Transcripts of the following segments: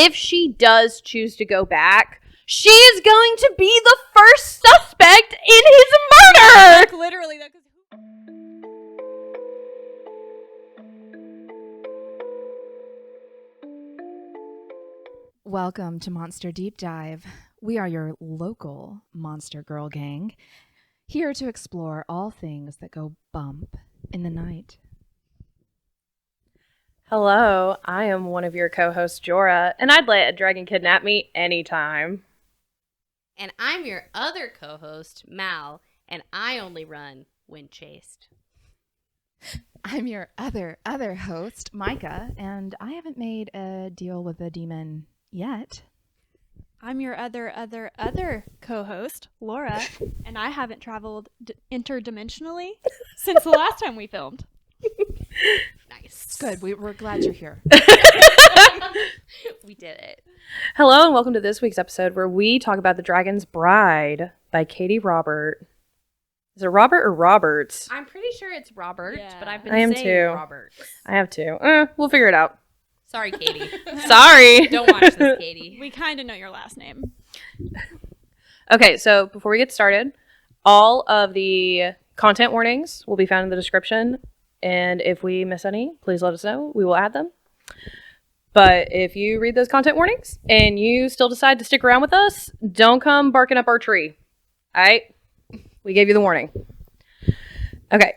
if she does choose to go back, she is going to be the first suspect in his murder. Like, literally, that. Welcome to Monster Deep Dive. We are your local Monster Girl gang, here to explore all things that go bump in the night. Hello, I am one of your co-hosts, Jorah, and I'd let a dragon kidnap me anytime. And I'm your other co-host, Mal, and I only run when chased. I'm your other host, Micah, and I haven't made a deal with a demon yet. I'm your other co-host, Laura, and I haven't traveled interdimensionally since the last time we filmed. Nice. Good. We're glad you're here. We did it. Hello, and welcome to this week's episode where we talk about The Dragon's Bride by Katee Robert. Is it Robert or Roberts? I'm pretty sure it's Robert, Yeah. but I've been I am saying too. Robert. I have to. We'll figure it out. Sorry, Katie. Sorry. Don't watch this, Katie. We kind of know your last name. Okay, so before we get started, all of the content warnings will be found in the description. And if we miss any, please let us know. We will add them. But if you read those content warnings and you still decide to stick around with us, don't come barking up our tree. All right? We gave you the warning. Okay.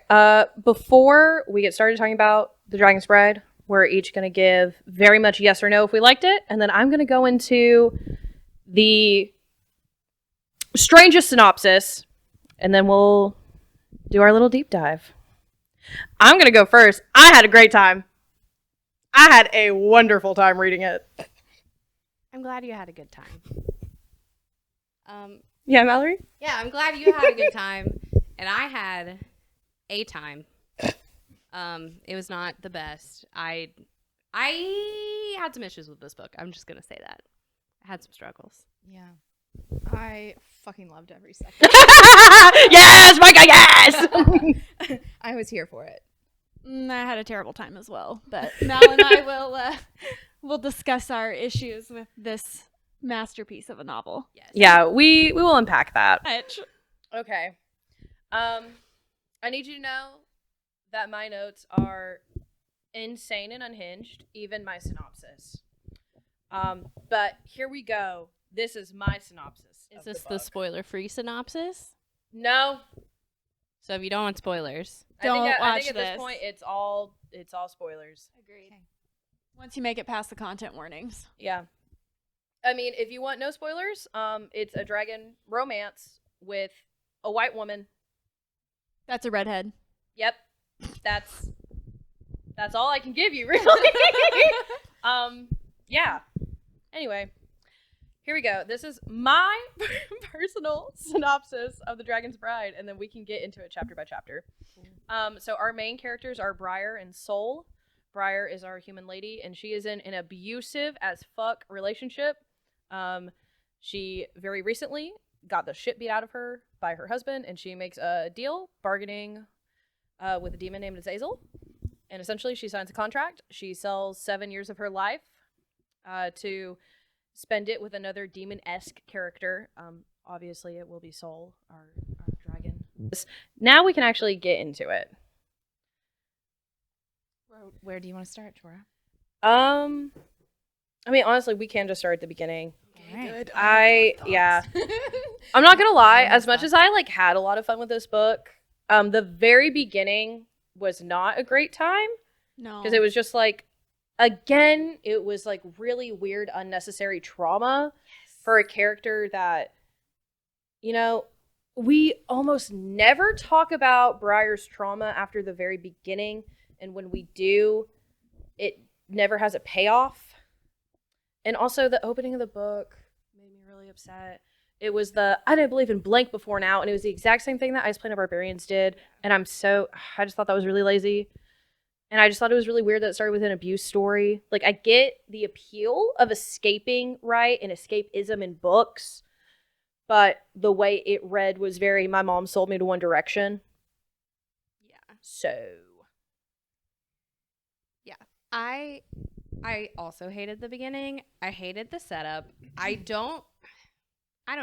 Before we get started talking about The Dragon's Bride, we're each going to give very much yes or no if we liked it. And then I'm going to go into the strangest synopsis. And then we'll do our little deep dive. I'm going to go first. I had a great time. I had a wonderful time reading it. I'm glad you had a good time. Yeah, Mallory? Yeah, I'm glad you had a good time, and I had a time. It was not the best. I had some issues with this book. I'm just gonna say that. I had some struggles. Yeah. I fucking loved every second. Yes, Micah, yes! I was here for it. I had a terrible time as well, but Mal and I will discuss our issues with this masterpiece of a novel. Yes. Yeah, we will unpack that. Which, Okay. I need you to know that my notes are insane and unhinged, even my synopsis. But here we go. This is my synopsis. Is this the spoiler-free synopsis? No. So if you don't want spoilers, I Don't think watch at this. this point it's all spoilers. agreed. Once you make it past the content warnings. Yeah. I mean, if you want no spoilers, it's a dragon romance with a white woman. That's a redhead. Yep. That's all I can give you, really. Yeah. Anyway, here we go. This is my personal synopsis of The Dragon's Bride, and then we can get into it chapter by chapter. So our main characters are Briar and Soul. Briar is our human lady, and she is in an abusive as fuck relationship. She very recently got the shit beat out of her by her husband, and she makes a deal bargaining with a demon named Azazel. And essentially, she signs a contract. She sells 7 years of her life to spend it with another demon-esque character. Obviously, it will be Soul, our dragon. Now we can actually get into it. Where do you want to start, Jorah? I mean, honestly, we can just start at the beginning. Okay, good. Yeah. I'm not gonna lie. As much as I had a lot of fun with this book, the very beginning was not a great time No. because it was just again, it was really weird, unnecessary trauma for a character that, we almost never talk about Briar's trauma after the very beginning, and when we do, it never has a payoff. And also, the opening of the book made me really upset. It was I didn't believe in blank before now, and it was the exact same thing that Ice Planet Barbarians did, and I just thought that was really lazy. And I just thought it was really weird that it started with an abuse story. I get the appeal of escaping, right, and escapism in books, but the way it read was very, my mom sold me to One Direction. yeah. So. Yeah. I I also hated the beginning. I hated the setup. I don't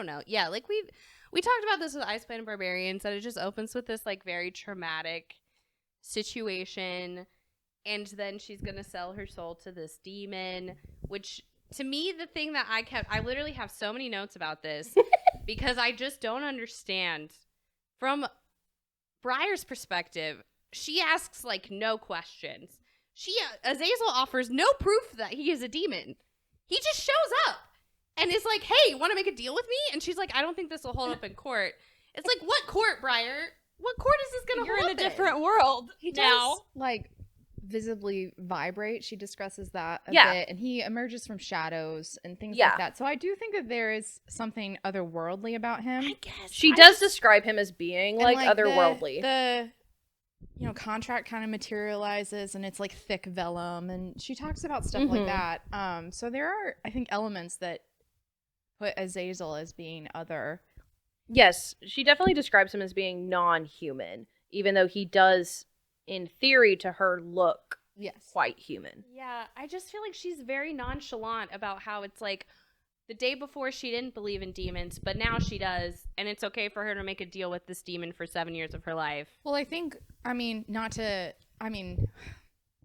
know. Yeah, like we talked about this with Iceland Barbarians, that it just opens with this like very traumatic situation, and then she's gonna sell her soul to this demon, which to me, the thing that I literally have so many notes about this because I just don't understand. From Briar's perspective, she asks like no questions. Azazel offers no proof that he is a demon. He just shows up and is like, hey, want to make a deal with me? And she's like, I don't think this will hold up in court. It's like, what court, Briar? What court is this going to hold up in? You're in a different world. He now. does, like, visibly vibrate. She discusses that a Yeah. bit. And he emerges from shadows and things Yeah. like that. So I do think that there is something otherworldly about him. I guess. She does describe him as being And, like the- otherworldly. The contract kind of materializes and it's like thick vellum, and she talks about stuff like that. So there are, I think, elements that put Azazel as being other. Yes, she definitely describes him as being non-human, even though he does, in theory, to her look quite human. Yeah, I just feel like she's very nonchalant about how it's like the day before she didn't believe in demons, but now she does, and it's okay for her to make a deal with this demon for 7 years of her life. Well, I think,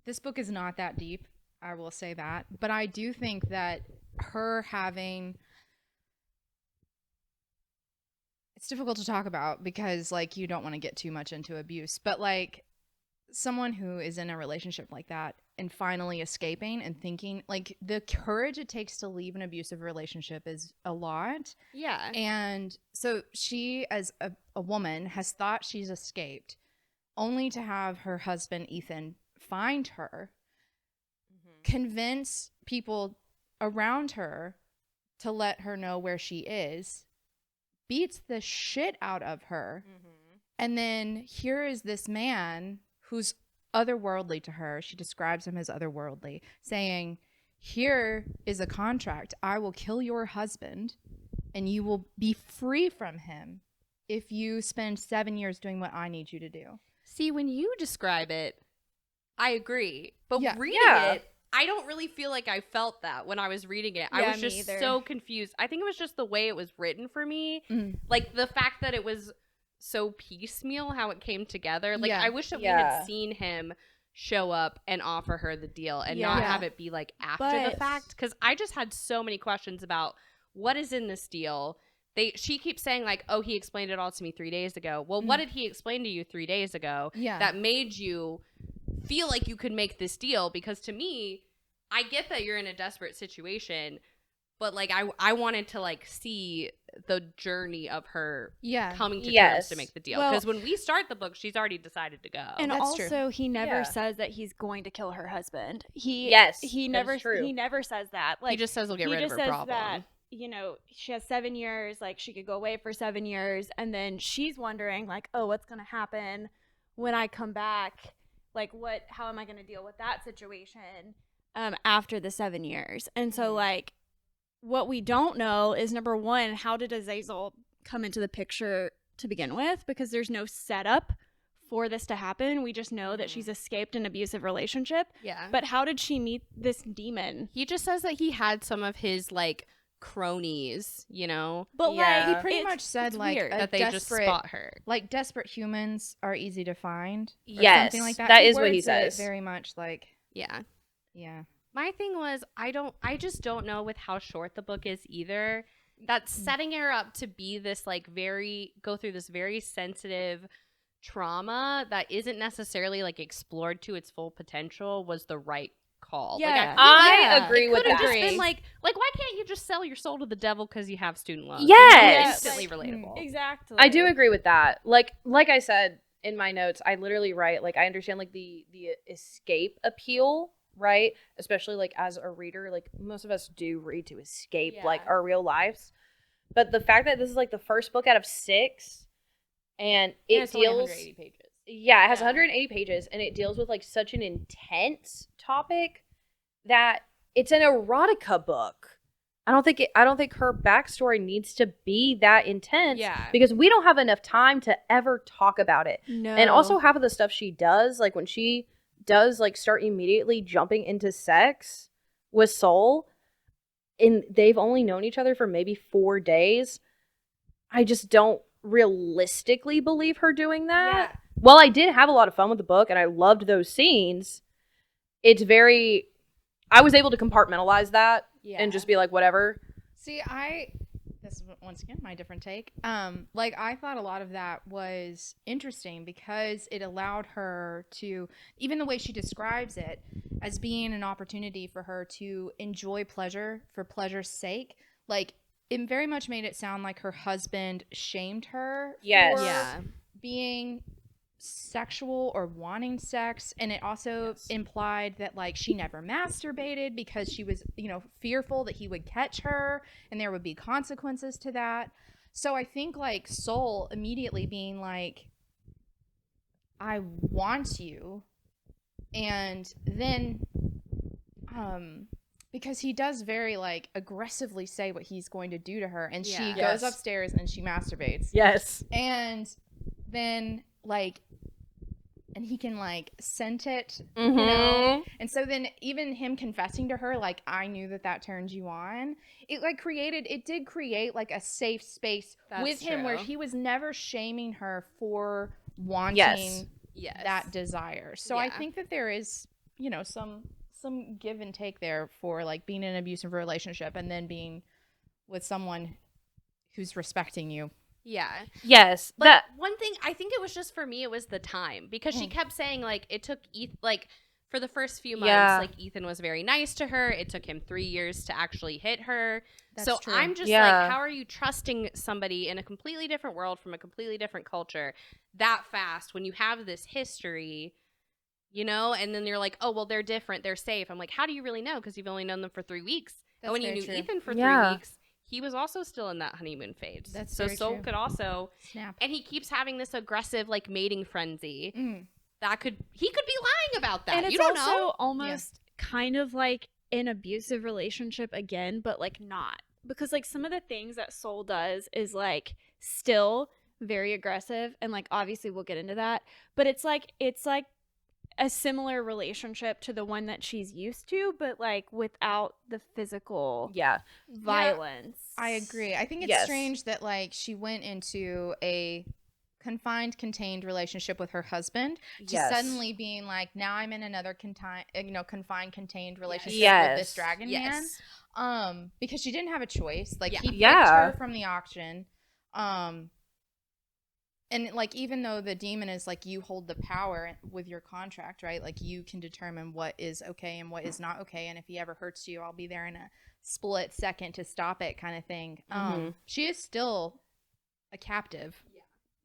this book is not that deep, I will say that, but I do think that her having, it's difficult to talk about because, like, you don't want to get too much into abuse, but, like, someone who is in a relationship like that and finally escaping and thinking, like, the courage it takes to leave an abusive relationship is a lot. Yeah. And so she, as a woman, has thought she's escaped, only to have her husband, Ethan, find her, convince people around her to let her know where she is, beats the shit out of her. And then here is this man who's otherworldly to her. She describes him as otherworldly, saying, here is a contract. I will kill your husband and you will be free from him if you spend 7 years doing what I need you to do. See, when you describe it, I agree. But reading it, I don't really feel like I felt that when I was reading it. I Yeah, was me just either. so confused. I think it was just the way it was written for me. Like the fact that it was so piecemeal, how it came together. Like I wish that we had seen him show up and offer her the deal and not have it be like after the But- fact. Because I just had so many questions about what is in this deal. She keeps saying like, oh, he explained it all to me 3 days ago. Well, what did he explain to you 3 days ago that made you feel like you could make this deal? Because to me, I get that you're in a desperate situation, but like I wanted to like see the journey of her coming to terms to make the deal. Well- Because when we start the book, she's already decided to go. And That's true. also, he never Yeah. says that he's going to kill her husband. He Yes, he that never is true. he never says that. Like he just says he'll get he rid of just her says problem. that, she has 7 years, like she could go away for 7 years, and then she's wondering like, oh, what's gonna happen when I come back? Like how am I gonna deal with that situation after the 7 years? And so like what we don't know is, number one, how did Azazel come into the picture to begin with? Because there's no setup for this to happen. We just know that she's escaped an abusive relationship. Yeah. But how did she meet this demon? He just says that he had some of his like cronies, But Yeah. like He pretty much said it's like weird a that they just desperate, spot her. like desperate humans are easy to find. Or Yes, something like that. that He is what he words it says. Very much like, Yeah. yeah. My thing was I just don't know with how short the book is either. That's setting her up to be this like go through this very sensitive trauma that isn't necessarily like explored to its full potential was the right call. Yeah. Like, I feel I like agree it with could have that. just been like why can't you just sell your soul to the devil because you have student loans? Yes. Instantly Like, relatable. exactly. I do agree with that. Like I said in my notes, I literally write like I understand like the escape appeal, right? Especially like as a reader, like most of us do read to escape like our real lives. But the fact that this is like the first book out of 6 and it it's only deals 180 pages. Yeah, it has 180 pages and it deals with like such an intense topic that it's an erotica book. I don't think her backstory needs to be that intense. Yeah. Because we don't have enough time to ever talk about it. No. And also half of the stuff she does, like when she does like start immediately jumping into sex, with Soul, and they've only known each other for maybe 4 days. I just don't realistically believe her doing that. Yeah. While I did have a lot of fun with the book and I loved those scenes, it's very, I was able to compartmentalize that and just be like, whatever. See, this is once again my different take. Like I thought a lot of that was interesting because it allowed her to, even the way she describes it, as being an opportunity for her to enjoy pleasure for pleasure's sake. Like it very much made it sound like her husband shamed her Yes. for Yeah. being sexual or wanting sex, and it also implied that like she never masturbated because she was, you know, fearful that he would catch her and there would be consequences to that. So I think like Soul immediately being like, I want you, and then because he does very like aggressively say what he's going to do to her, and she Yeah. goes Yes. upstairs and she masturbates. Yes. And then like, and he can like scent it, Mm-hmm. you know. And so then even him confessing to her like, I knew that turned you on, it did create like a safe space That's with him where true. he was never shaming her for wanting Yes. Yes. that desire. So I Yeah. think that there is, you know, some give and take there for like being in an abusive relationship and then being with someone who's respecting you. Yeah. Yes. But That. one thing, I think it was just for me, it was the time because she kept saying like it took like for the first few months, Yeah. like Ethan was very nice to her. It took him 3 years to actually hit her. That's so true. I'm just Yeah. like, how are you trusting somebody in a completely different world from a completely different culture that fast when you have this history? You know, and then you're like, oh, well, they're different. They're safe. I'm like, how do you really know? Because you've only known them for 3 weeks. That's And when you very knew true. Ethan for Yeah. 3 weeks, he was also still in that honeymoon phase. That's so very Soul true. could also, Snap. and he keeps having this aggressive like mating frenzy. Mm. He could be lying about that. And it's you don't also know. almost kind of like an abusive relationship again, but like not. Because like some of the things that Soul does is like still very aggressive, and like obviously we'll get into that, but it's like a similar relationship to the one that she's used to, but like without the physical Yeah. violence. I agree. I think it's Yes. strange that like she went into a confined, contained relationship with her husband to Yes. suddenly being like, now I'm in another confined, contained relationship Yes. with this dragon man. Because she didn't have a choice. Like Yeah. he picked Yeah. her from the auction. And like even though the demon is like, you hold the power with your contract, right? Like you can determine what is okay and what is not okay, and if he ever hurts you, I'll be there in a split second to stop it, kind of thing. She is still a captive.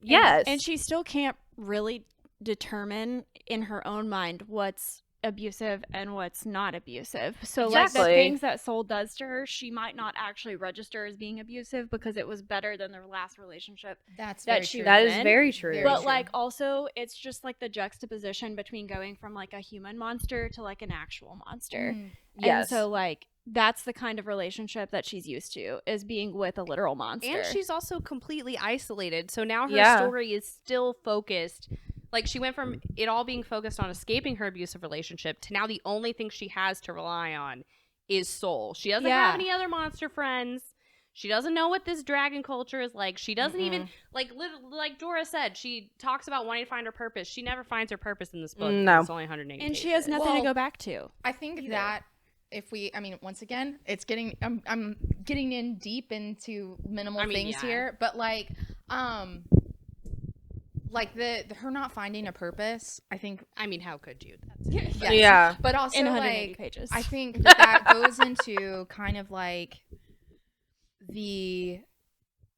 Yes. And she still can't really determine in her own mind what's abusive and what's not abusive. So like the Exactly. things that Soul does to her, she might not actually register as being abusive because it was better than their last relationship. That's That very she- true. That is in. very true. Very But true. like also it's just like the juxtaposition between going from like a human monster to like an actual monster. Mm. Yes. And so like that's the kind of relationship that she's used to, is being with a literal monster. And she's also completely isolated. So now her Yeah. story is still focused. Like she went from it all being focused on escaping her abusive relationship to now the only thing she has to rely on is Soul. She doesn't Yeah. have any other monster friends. She doesn't know what this dragon culture is like. She doesn't even like Dora said, she talks about wanting to find her purpose. She never finds her purpose in this book. No. It's only 180 and pages. she has nothing Well, to go back to. I think Either. that if we, I mean, once again, it's getting, I'm getting in deep into minimal things yeah. here, but like the her not finding a purpose, I think, I mean, how could you? yes. Yeah. But also In 180 like, pages. I think that goes into kind of like the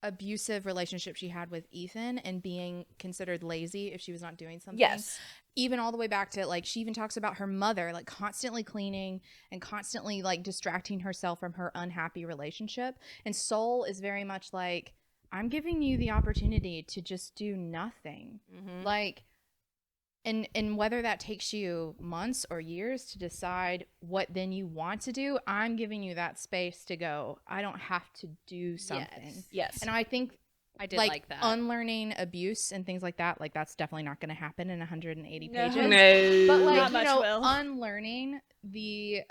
abusive relationship she had with Ethan and being considered lazy if she was not doing something. Yes. Even all the way back to like, she even talks about her mother like constantly cleaning and constantly like distracting herself from her unhappy relationship. And Soul is very much like, I'm giving you the opportunity to just do nothing. Like, and whether that takes you months or years to decide what then you want to do, I'm giving you that space to go, I don't have to do something. Yes. And I think I did like that. unlearning abuse and things like that, like that's definitely not going to happen in 180 No. pages. No. But like, Not you much know, will. unlearning the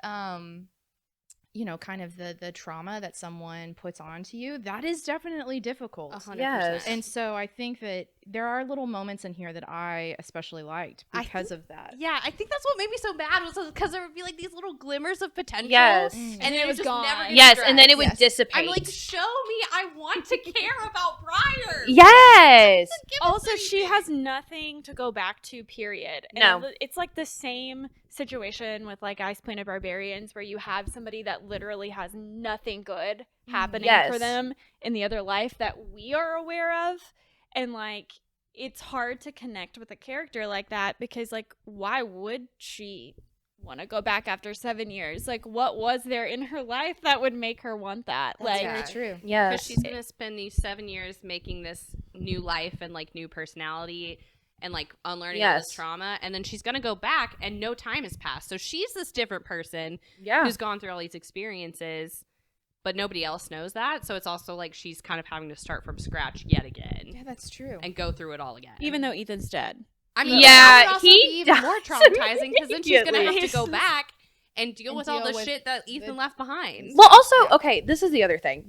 you know, kind of the trauma that someone puts onto you, that is definitely difficult. 100%. Yes. And so I think that there are little moments in here that I especially liked I because of that. Yeah, I think that's what made me so mad was because there would be like these little glimmers of potential. Yes. And then then it was just gone. never get Yes, and then it would Yes. dissipate. I'm like, show me, I want to care about Briar. yes. Give us Also, she anything. has nothing to go back to, period. And No. it's like the same situation with like Ice Planet Barbarians, where you have somebody that literally has nothing good happening Yes. for them in the other life that we are aware of. And like, it's hard to connect with a character like that because, like, why would she want to go back after 7 years? Like, what was there in her life that would make her want that? That's Like, very true. Because Yes. she's gonna spend these 7 years making this new life and like new personality and like unlearning all this Yes. trauma, and then she's gonna go back and no time has passed. So she's this different person Yeah. who's gone through all these experiences, but nobody else knows that. So it's also like she's kind of having to start from scratch yet again Yeah, that's true. and go through it all again. even though Ethan's dead. I mean, Yeah, that would also he be even more dies traumatizing because then she's gonna have to immediately. go back and deal And with all deal the with shit that Ethan left behind. Well, also, Yeah. okay, this is the other thing.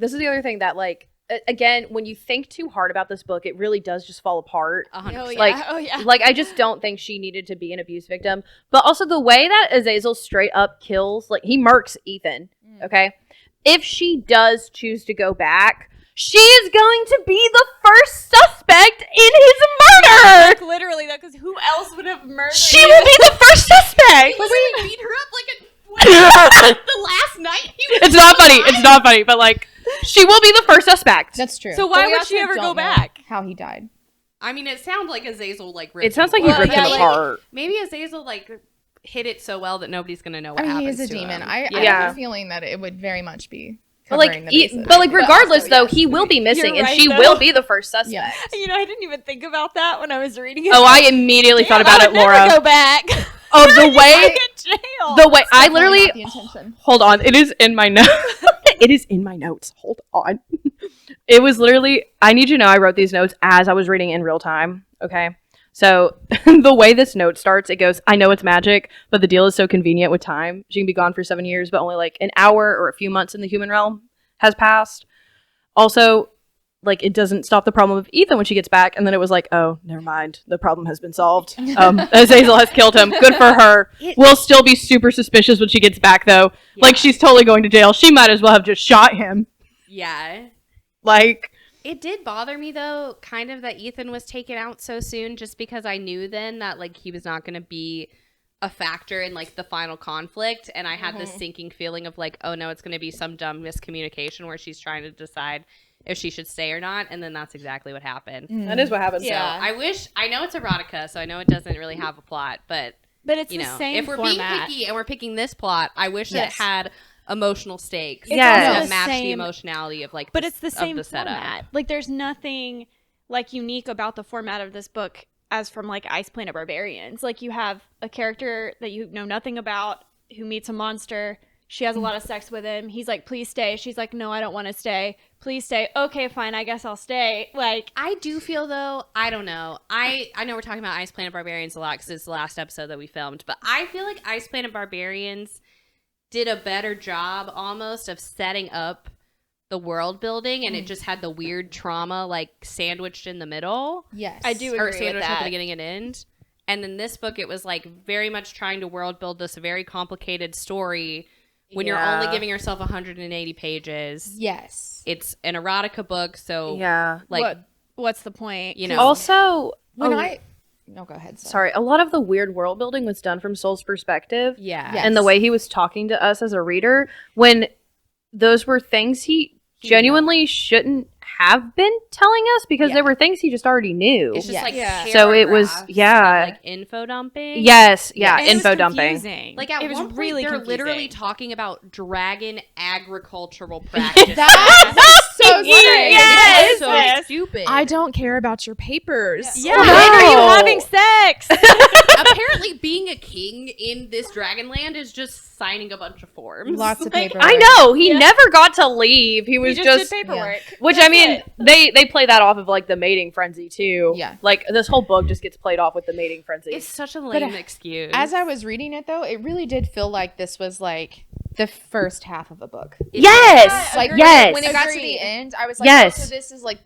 That, like, again, when you think too hard about this book, it really does just fall apart. 100%. Like- oh yeah. Like, I just don't think she needed to be an abuse victim. But also, the way that Azazel straight up kills, like, he murks Ethan, okay? If she does choose to go back, she is going to be the first suspect in his murder! Like, literally, though, because who else would have murdered She you? will be the first suspect! He literally beat her up like the last night he was It's not funny. alive. It's not funny, but, like, she will be the first suspect. That's true. So why But we would she also ever go don't know back? How he died. I mean, it sounds like Azazel like ripped It sounds him like he apart. ripped yeah, him like- apart. Maybe Azazel like hit it so well that nobody's gonna know what I mean, he happens is a to demon. him. I Yeah. have a feeling that it would very much be But covering like, the bases. but like, regardless, also, though, yes. he will be missing, You're and she right, will though. be the first suspect. Yeah. You know, I didn't even think about that when I was reading it. Oh, I immediately thought about I it, would never Laura. go back. Oh, the way, Get jail. the way, I Definitely literally. not the intention. Hold on, it is in my notes. It is in my notes. Hold on. It was literally. I need you to know, I wrote these notes as I was reading in real time. Okay. So the way this note starts, it goes, I know it's magic, but the deal is so convenient with time. She can be gone for 7 years, but only like an hour or a few months in the human realm has passed. Also, like, it doesn't stop the problem of Ethan when she gets back. And then it was like, oh, never mind. The problem has been solved. Azazel has killed him. Good for her. We'll still be super suspicious when she gets back, though. Like, she's totally going to jail. She might as well have just shot him. Yeah. Like, It did bother me though, kind of that Ethan was taken out so soon, just because I knew then that like he was not going to be a factor in like the final conflict, and I had this sinking feeling of like, oh no, it's going to be some dumb miscommunication where she's trying to decide if she should stay or not, and then that's exactly what happened. that is what happens. Yeah. I know it's erotica, so I know it doesn't really have a plot, but But it's you the know, same if we're format. being picky and we're picking this plot, I wish that Yes. it had emotional stakes. It's Yes. also to the match the same- emotionality of like, But the- it's the of same the setup. format. Like, there's nothing like unique about the format of this book as from like Ice Planet Barbarians. Like, you have a character that you know nothing about who meets a monster. She has a lot of sex with him. He's like, please stay. She's like, no, I don't want to stay. Please stay. Okay, fine. I guess I'll stay. Like, I do feel though, I don't know. I know we're talking about Ice Planet Barbarians a lot because it's the last episode that we filmed, but I feel like Ice Planet Barbarians did a better job almost of setting up the world building, and it just had the weird trauma like sandwiched in the middle, Yes. I do or agree with sandwiched at that. the beginning and end. And in this book, it was like very much trying to world build this very complicated story when you're only Yeah. giving yourself 180 pages. Yes. It's an erotica book, so Yeah. like what's the point? you know, Also, When a- No, go ahead. sorry, a lot of the weird world building was done from Soul's perspective. yeah. Yes. And the way he was talking to us as a reader, when those were things he genuinely shouldn't have been telling us, because Yeah. they were things he just already knew. It's just Yes. like Yeah. So it was- paragraphs yeah. of, like info dumping. Yes, yeah, And it was info dumping. confusing. Like at it was one point, really they're confusing. literally talking about dragon agricultural practices. That's so Yes. strange. so Yes. stupid. I don't care about your papers. Yeah, Oh, when are you no. having sex? Apparently, being a king in this Dragonland is just signing a bunch of forms. Lots of Like, paper. I know he Yeah. never got to leave. He We was just did paperwork. which That's I mean, it. they play that off of like the mating frenzy too. Yeah. like this whole book just gets played off with the mating frenzy. It's such a But, lame excuse. As I was reading it, though, it really did feel like this was like the first half of a book. Yes. Like yes. when it got to Agreed. the end, I was like, Yes. oh, so this is like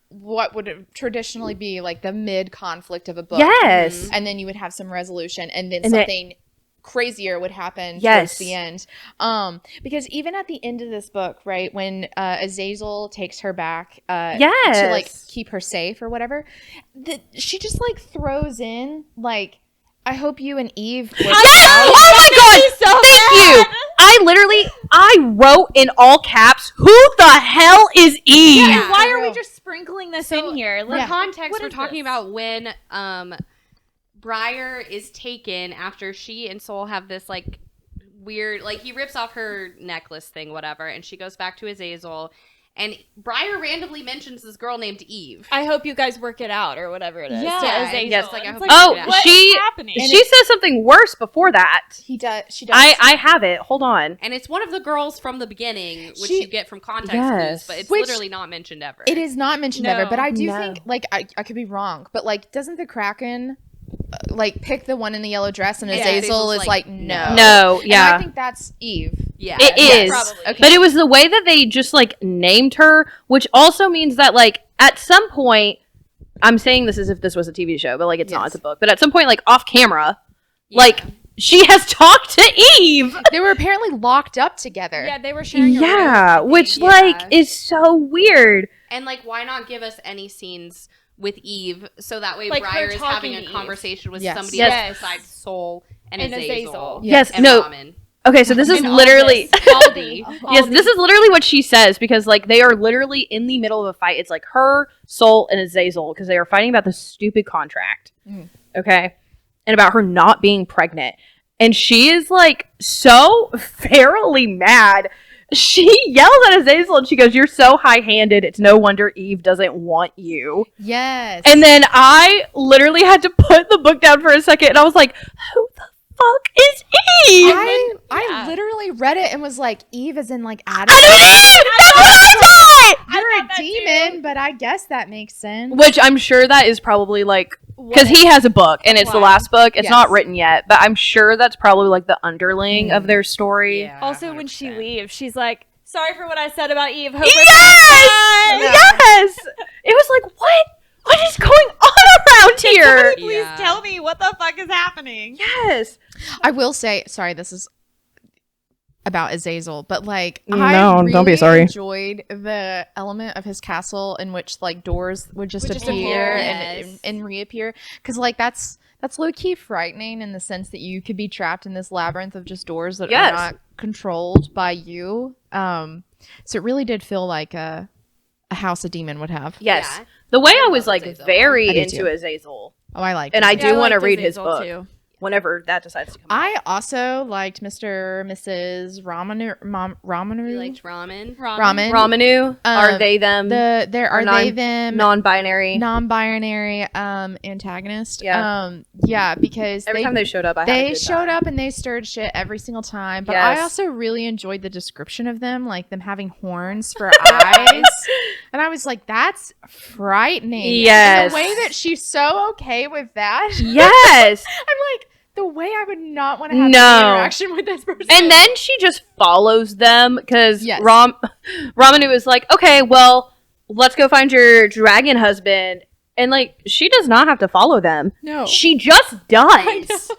what would traditionally be like the mid conflict of a book. Yes. And then you would have some resolution, and then And then- something crazier would happen Yes. towards the end. Because even at the end of this book, right, when Azazel takes her back Yes. to like keep her safe or whatever, she just like throws in like, I hope you and Eve work Yes! out. Oh my god! Thank you! I wrote in all caps, who the hell is Eve? Yeah, and why are we real. just sprinkling this So, in here? For Like, context, what we're is talking this? about when Briar is taken after she and Soul have this like weird, like he rips off her necklace thing, whatever, and she goes back to Azazel, and Briar randomly mentions this girl named Eve. I hope you guys work it out or whatever it is. Yeah. To Azazel. Yes, like, I It's hope Oh, Yeah. what she is happening? she says something worse before that. She does. I have it. Hold on. And it's one of the girls from the beginning, which She- you get from context Yes. clues, but it's Which- literally not mentioned ever. It is not mentioned No. ever, but I do No. think, like, I could be wrong, but, like, doesn't the Kraken, like, pick the one in the yellow dress and Yeah, Azazel Azazel's is like, like, no. No, And yeah. I think that's Eve. Yeah. It is. probably. Okay. But it was the way that they just like named her, which also means that like at some point, I'm saying this as if this was a TV show, but like it's not, Yes. it's a book. But at some point, like off camera, Yeah. like she has talked to Eve. They were apparently locked up together. Yeah, they were sharing a room, Yeah, I think. which Yeah. like is so weird. And like, why not give us any scenes with Eve so that way Like her Briar is having talking a to Eve. conversation with Yes. somebody Yes. else besides Soul and And Azazel. Azazel. Yes, And no. Ramen. Okay, so this is And all literally this, Aldi. yes, Aldi. this is literally what she says because like they are literally in the middle of a fight. It's like her, Soul, and Azazel because they are fighting about the stupid contract. Mm. Okay, and about her not being pregnant, and she is like so ferally mad. She yells at Azazel and she goes, "You're so high-handed. It's no wonder Eve doesn't want you." Yes. And then I literally had to put the book down for a second, and I was like, "Who the fuck is Eve?" I yeah. literally read it and was like, Eve is in like I Adam. don't know. That's what I thought. You're thought a that too. demon, but I guess that makes sense. Which I'm sure that is probably like because What? he has a book and it's the Why? last book. It's Yes. not written yet, but I'm sure that's probably like the underling of their story. Yeah, Also, when she 100%. leaves, she's like, "Sorry for what I said about Eve. Hope Yes! Yes! It was like, what is going on around here? Please Yeah. tell me what the fuck is happening." Yes. I will say, sorry, this is about Azazel, but like, No, I don't be really sorry. enjoyed the element of his castle in which like doors would just Would just appear appear, and reappear, because like that's low key frightening in the sense that you could be trapped in this labyrinth of just doors that Yes. are not controlled by you. So it really did feel like a house a demon would have. Yes. Yeah. The way I I was love like Azazel. very I do into too. Azazel Oh, I like and it. I Yeah, do want to liked read his Azazel, book too. whenever that decides to come out. I also liked Mr. Mrs. Ramanu. We liked ramen. Ramen. Ramanu, are they them? There or are they them non-binary. non-binary antagonist. Yeah. Yeah, because Every time they showed up, I had a they good showed time. up and they stirred shit every single time. But Yes. I also really enjoyed the description of them, like them having horns for eyes. And I was like, that's frightening. Yes. And the way that she's so okay with that. Yes. I'm like, the way I would not want to have No. any interaction with this person. And then she just follows them because Yes. Ramanu is like, okay, well, let's go find your dragon husband. And like, she does not have to follow them. no. She just does.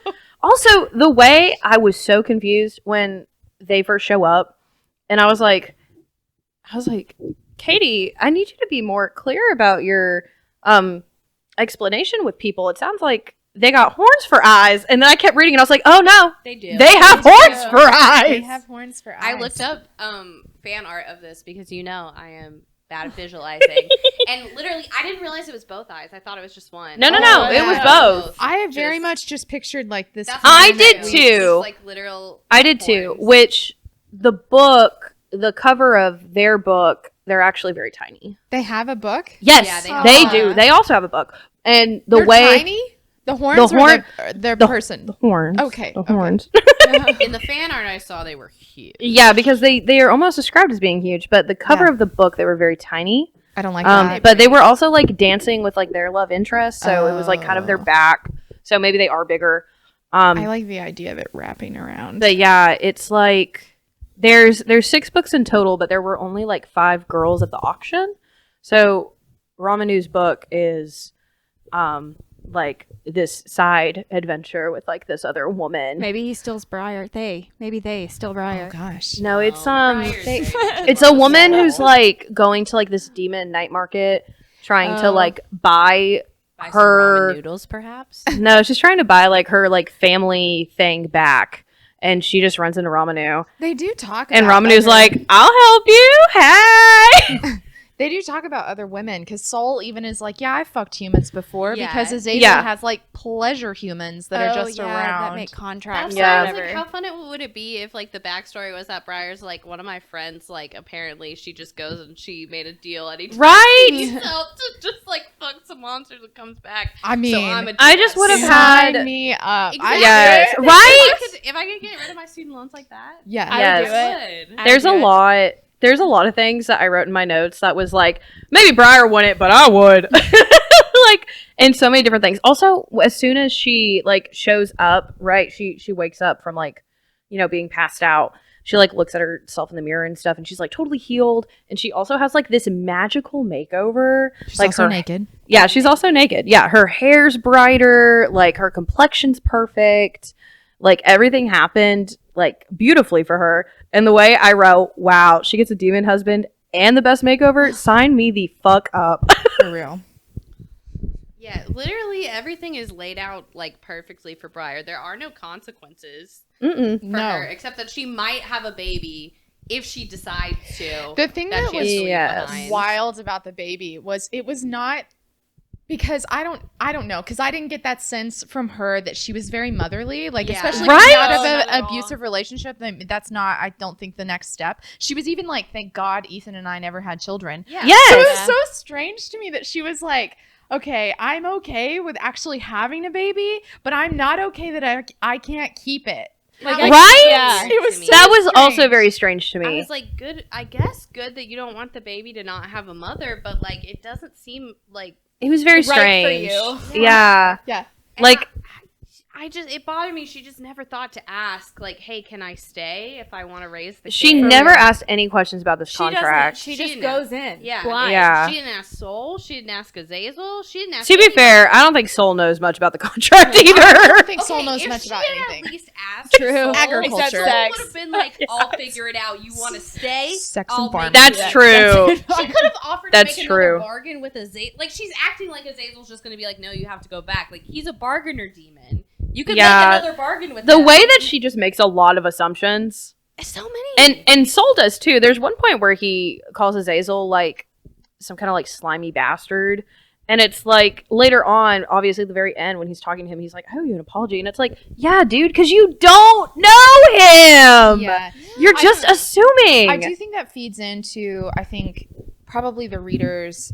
Also, the way I was so confused when they first show up, and I was like, Katie, I need you to be more clear about your explanation with people. It sounds like they got horns for eyes. And then I kept reading and I was like, oh no, They do. they have horns do. for eyes. They have horns for eyes. I looked up fan art of this because you know I am bad at visualizing, and literally I didn't realize it was both eyes. I thought it was just one. No, no, it was yeah. both. I have very Just- much just pictured like this. That's I what did meant. It was too. just, like literal. I did too, horns. which the book, the cover of their book, they're actually very tiny. They have a book. Yes, Yeah, they have they a do. book. They also have a book. And the They're way tiny. The horns. horn- or their the- person. the horns. Okay, The okay. horns. In the fan art I saw, they were huge. Yeah, because they are almost described as being huge, but the cover Yeah. of the book they were very tiny. I don't like that. But they were also like dancing with like their love interest, so it was like kind of their Oh. back. So maybe they are bigger. I like the idea of it wrapping around. But yeah, it's like there's 6 books in total, but there were only like 5 girls at the auction. So Ramanu's book is like this side adventure with like this other woman. Maybe he steals Briar. Maybe they steal Briar. Oh gosh. No, it's Briar's they- very it's a woman who's like going to like this demon night market trying to Oh. like buy Buy some her- ramen noodles, perhaps. no, she's trying to buy like her like family thing back, and she just runs into Ramanu, They do talk about and Ramanu's other- like, "I'll help you." Hey. They do talk about other women because Soul even is like, yeah, I fucked humans before Yeah. because Azazel Yeah. has like pleasure humans that are just around. that make contracts. That's Yeah. why I or was like, whatever. how fun it would it be if like the backstory was that Briar's like one of my friends, like apparently she just goes and she made a deal and he Right. himself to just like fuck some monsters and comes back. I mean, So I'm a I just would have dumbass. had- sign me up. Exactly. Yes, If right? I could get rid of my student loans like that, Yeah. I Yes. would do it. would. I There's would a do it. lot. There's a lot of things that I wrote in my notes that was like, maybe Briar wouldn't, but I would. Like, and so many different things. Also, as soon as she like shows up, right? She wakes up from like, you know, being passed out. She like looks at herself in the mirror and stuff, and she's like totally healed. And she also has like this magical makeover. She's like also her naked. Yeah, she's also naked. Yeah, her hair's brighter, like her complexion's perfect. Like everything happened like beautifully for her. And the way I wrote, wow, she gets a demon husband and the best makeover, sign me the fuck up. For real. Yeah, literally everything is laid out like perfectly for Briar. There are no consequences Mm-mm. for No. her except that she might have a baby if she decides to. The thing that she has to leave Yes. behind. wild about the baby was it was not because I don't know because I didn't get that sense from her that she was very motherly, like Yeah. especially Right? coming out of No, not an at all. abusive relationship. That's not, I don't think, the next step. She was even like, thank God Ethan and I never had children. Yeah. So it Yes. was so strange to me that she was like, okay, I'm okay with actually having a baby, but I'm not okay that I can't keep it. Like, How I- Right? Yeah. It was to me. so That was also strange. very strange to I me. was like, good. I guess good that you don't want the baby to not have a mother, but like, it doesn't seem like. It was very Right for strange. you. Yeah. Yeah. and Like- I just it bothered me. She just never thought to ask, like, hey, can I stay if I want to raise the She kid? never asked any questions about this She contract. doesn't. She She just didn't goes in. Yeah. Blind. Yeah. She didn't ask Soul. She didn't ask Azazel. She didn't ask. To be anybody. fair, I don't think Soul knows much about the contract I either. don't think Soul Okay, knows if much she about had anything. At least asked True. Soul, Agriculture. Except Soul sex. would have been like, "I'll Yes. figure it out. You want to stay? Sex I'll and farming. make That's it." true. She could have offered That's to make true. another bargain with Azazel. Like, she's acting like Azazel's just going to be like, no, you have to go back. Like, he's a bargainer demon. You could Yeah. make another bargain with The him. way that she just makes a lot of assumptions. So many. And Soul does too. There's one point where he calls Azazel like some kind of like slimy bastard. And it's like later on, obviously at the very end when he's talking to him, he's like, I owe you an apology. And it's like, yeah, dude, because you don't know him. Yeah. You're just assuming. I do think that feeds into, I think, probably the reader's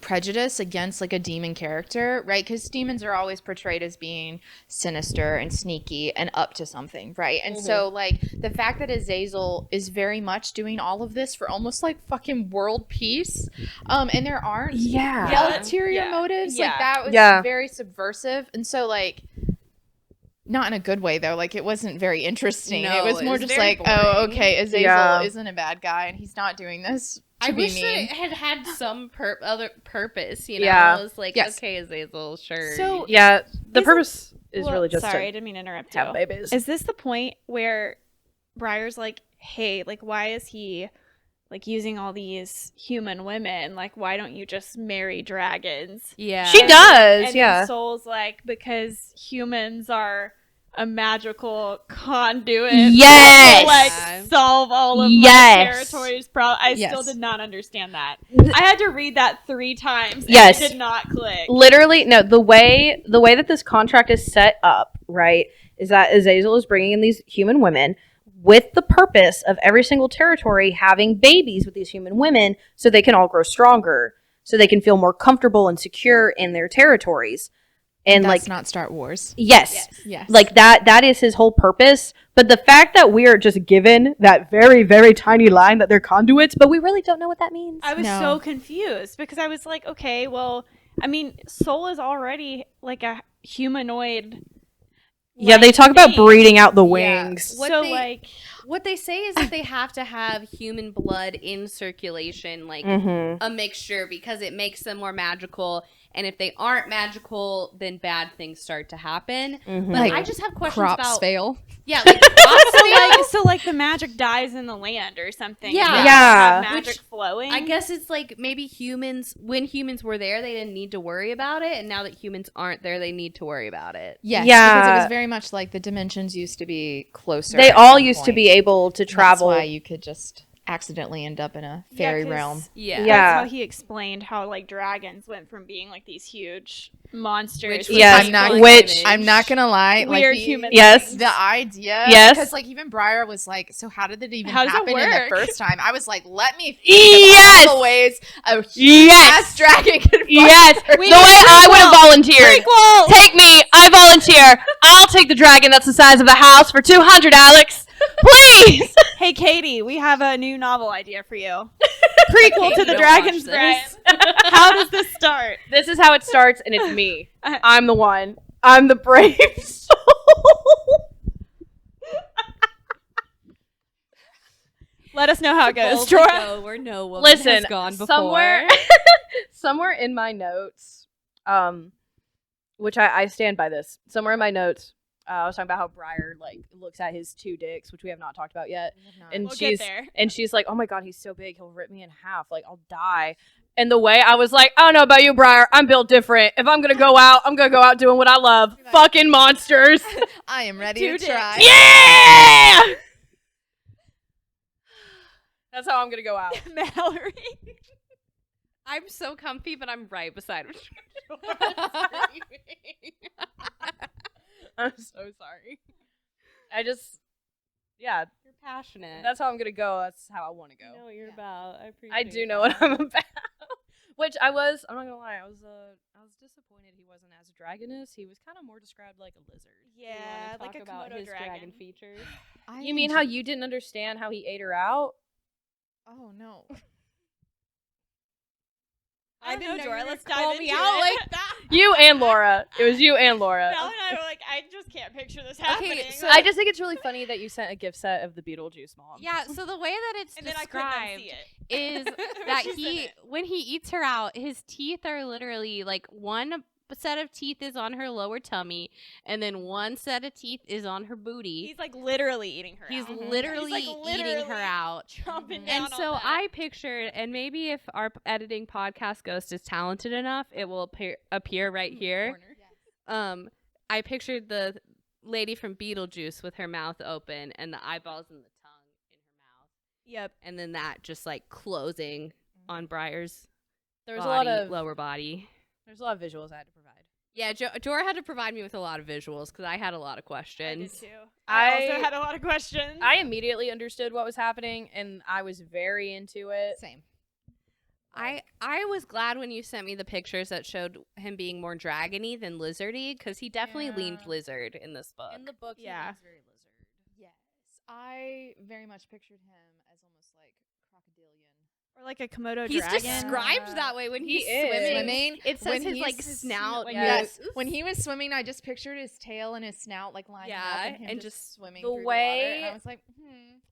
prejudice against like a demon character, right? Because demons are always portrayed as being sinister and sneaky and up to something, right? And so like the fact that Azazel is very much doing all of this for almost like fucking world peace, and there aren't Yeah. ulterior Yeah. motives, Yeah. like that was Yeah. very subversive. And so like not in a good way though, like it wasn't very interesting. No, It was it more was just very like, oh, boring. okay, Azazel Yeah. isn't a bad guy and he's not doing this to I be wish mean. it had had some other purpose, you know? Yeah. It was like, Yes. okay, Azazel, sure. So Yeah. The Is it- purpose is well, really just sorry, I to didn't mean to interrupt have you. babies. Is this the point where Briar's like, hey, like, why is he like using all these human women? Like, why don't you just marry dragons? yeah. She And does, and yeah. then Soul's like, because humans are a magical conduit Yes. to like solve all of Yes. my territory's problems. I still Yes. did not understand that. I had to read that 3 times. And Yes. it did not click. Literally, no. The way that this contract is set up, right, is that Azazel is bringing in these human women with the purpose of every single territory having babies with these human women, so they can all grow stronger, so they can feel more comfortable and secure in their territories. And That's like, not Star Wars. yes, Yes. like that is his whole purpose. But the fact that we are just given that very, very tiny line that they're conduits, but we really don't know what that means. I was No. so confused because I was like, okay, well, I mean, Soul is already like a humanoid. Yeah, they talk about thing. breeding out the Yeah. wings. What so they- like, What they say is that they have to have human blood in circulation, like a mixture, because it makes them more magical. And if they aren't magical, then bad things start to happen. But Like I just have questions crops about fail. Yeah, like crops fail. So like the magic dies in the land or something. Yeah. and they Yeah. don't have magic Which flowing. I guess it's like maybe when humans were there, they didn't need to worry about it, and now that humans aren't there, they need to worry about it. Yes, Yeah. because it was very much like the dimensions used to be closer. They at all some used to point. be able to And travel. That's why you could just accidentally end up in a fairy 'cause realm. Yeah. Yeah. That's how he explained how like dragons went from being like these huge monsters. Which to was Yes, I'm not- being which I'm not gonna lie, like weird the, human Yes. beings. the idea, Yes. because like even Briar was like, so how did it even How does it happen in the work? first time? I was like, let me think Yes. of all the ways a Yes. ass dragon could fuck Yes, her. the way I would have volunteered. Take me, I volunteer. I'll take the dragon that's the size of the house for 200, Alex. Please. Hey Katie, we have a new novel idea for you. Prequel to the Don't Dragon's watch Brain. this. How does this start? This is how it starts, and it's me. I'm the one. I'm the brave soul. Let us know how it goes, Boldly Jorah. go where no woman Listen, has gone before. somewhere in my notes, which I stand by this. Somewhere in my notes, I was talking about how Briar like looks at his 2 dicks, which we have not talked about yet, and We'll get she's there. and she's like, "Oh my god, he's so big, he'll rip me in half. Like I'll die." And the way I was like, "I don't know about you, Briar. I'm built different. If I'm gonna go out, I'm gonna go out doing what I love, fucking monsters." I am ready 2 to try. Yeah. That's how I'm gonna go out. Mallory. I'm so comfy, but I'm right beside him. I'm so sorry. Yeah, You're passionate. that's how I'm gonna go. That's how I want to I know go. what you're about. I appreciate I do know what I'm about. Which I'm not gonna lie, I was disappointed he wasn't as dragonous. He was kind of more described like a lizard. Yeah, like a about Komodo his dragon. features. You mean how you didn't understand how he ate her out? Oh no. I don't know, didn't know Jorah. you were Let's gonna dive call into me out it. like that. You and Laura. It was you and Laura. Mel and I were like, I just can't picture this happening. so I just think it's really funny that you sent a gift set of the Beetlejuice mom. Yeah, so the way that it's and then I couldn't unsee described it. is When that she said he it. when he eats her out, his teeth are literally like one set of teeth is on her lower tummy, and then one set of teeth is on her booty. He's like literally eating her He's out. literally He's, like, eating her literally out. chomping down And so on that. I pictured, and maybe if our editing podcast ghost is talented enough, it will appear right here. I pictured the lady from Beetlejuice with her mouth open and the eyeballs and the tongue in her mouth, Yep. and then that just like closing on Briar's There was body, a lot of lower body. There's a lot of visuals I had to provide. Yeah, Jorah had to provide me with a lot of visuals because I had a lot of I did questions. too. I also I- had a lot of questions. I immediately understood what was happening, and I was very into it. Same. I was glad when you sent me the pictures that showed him being more dragony than lizardy, because he definitely leaned Yeah. lizard in this book. In the book, Yeah. he was very lizard. Yes. I very much pictured him as almost like crocodilian. or like a Komodo He's dragon. described that way when He he's is. swimming. Swimming, It says when his he's like snout. when Yes. goes- When he was swimming, I just pictured his tail and his snout like lining Yeah, up and him and just just swimming the through the way- water. And I was like,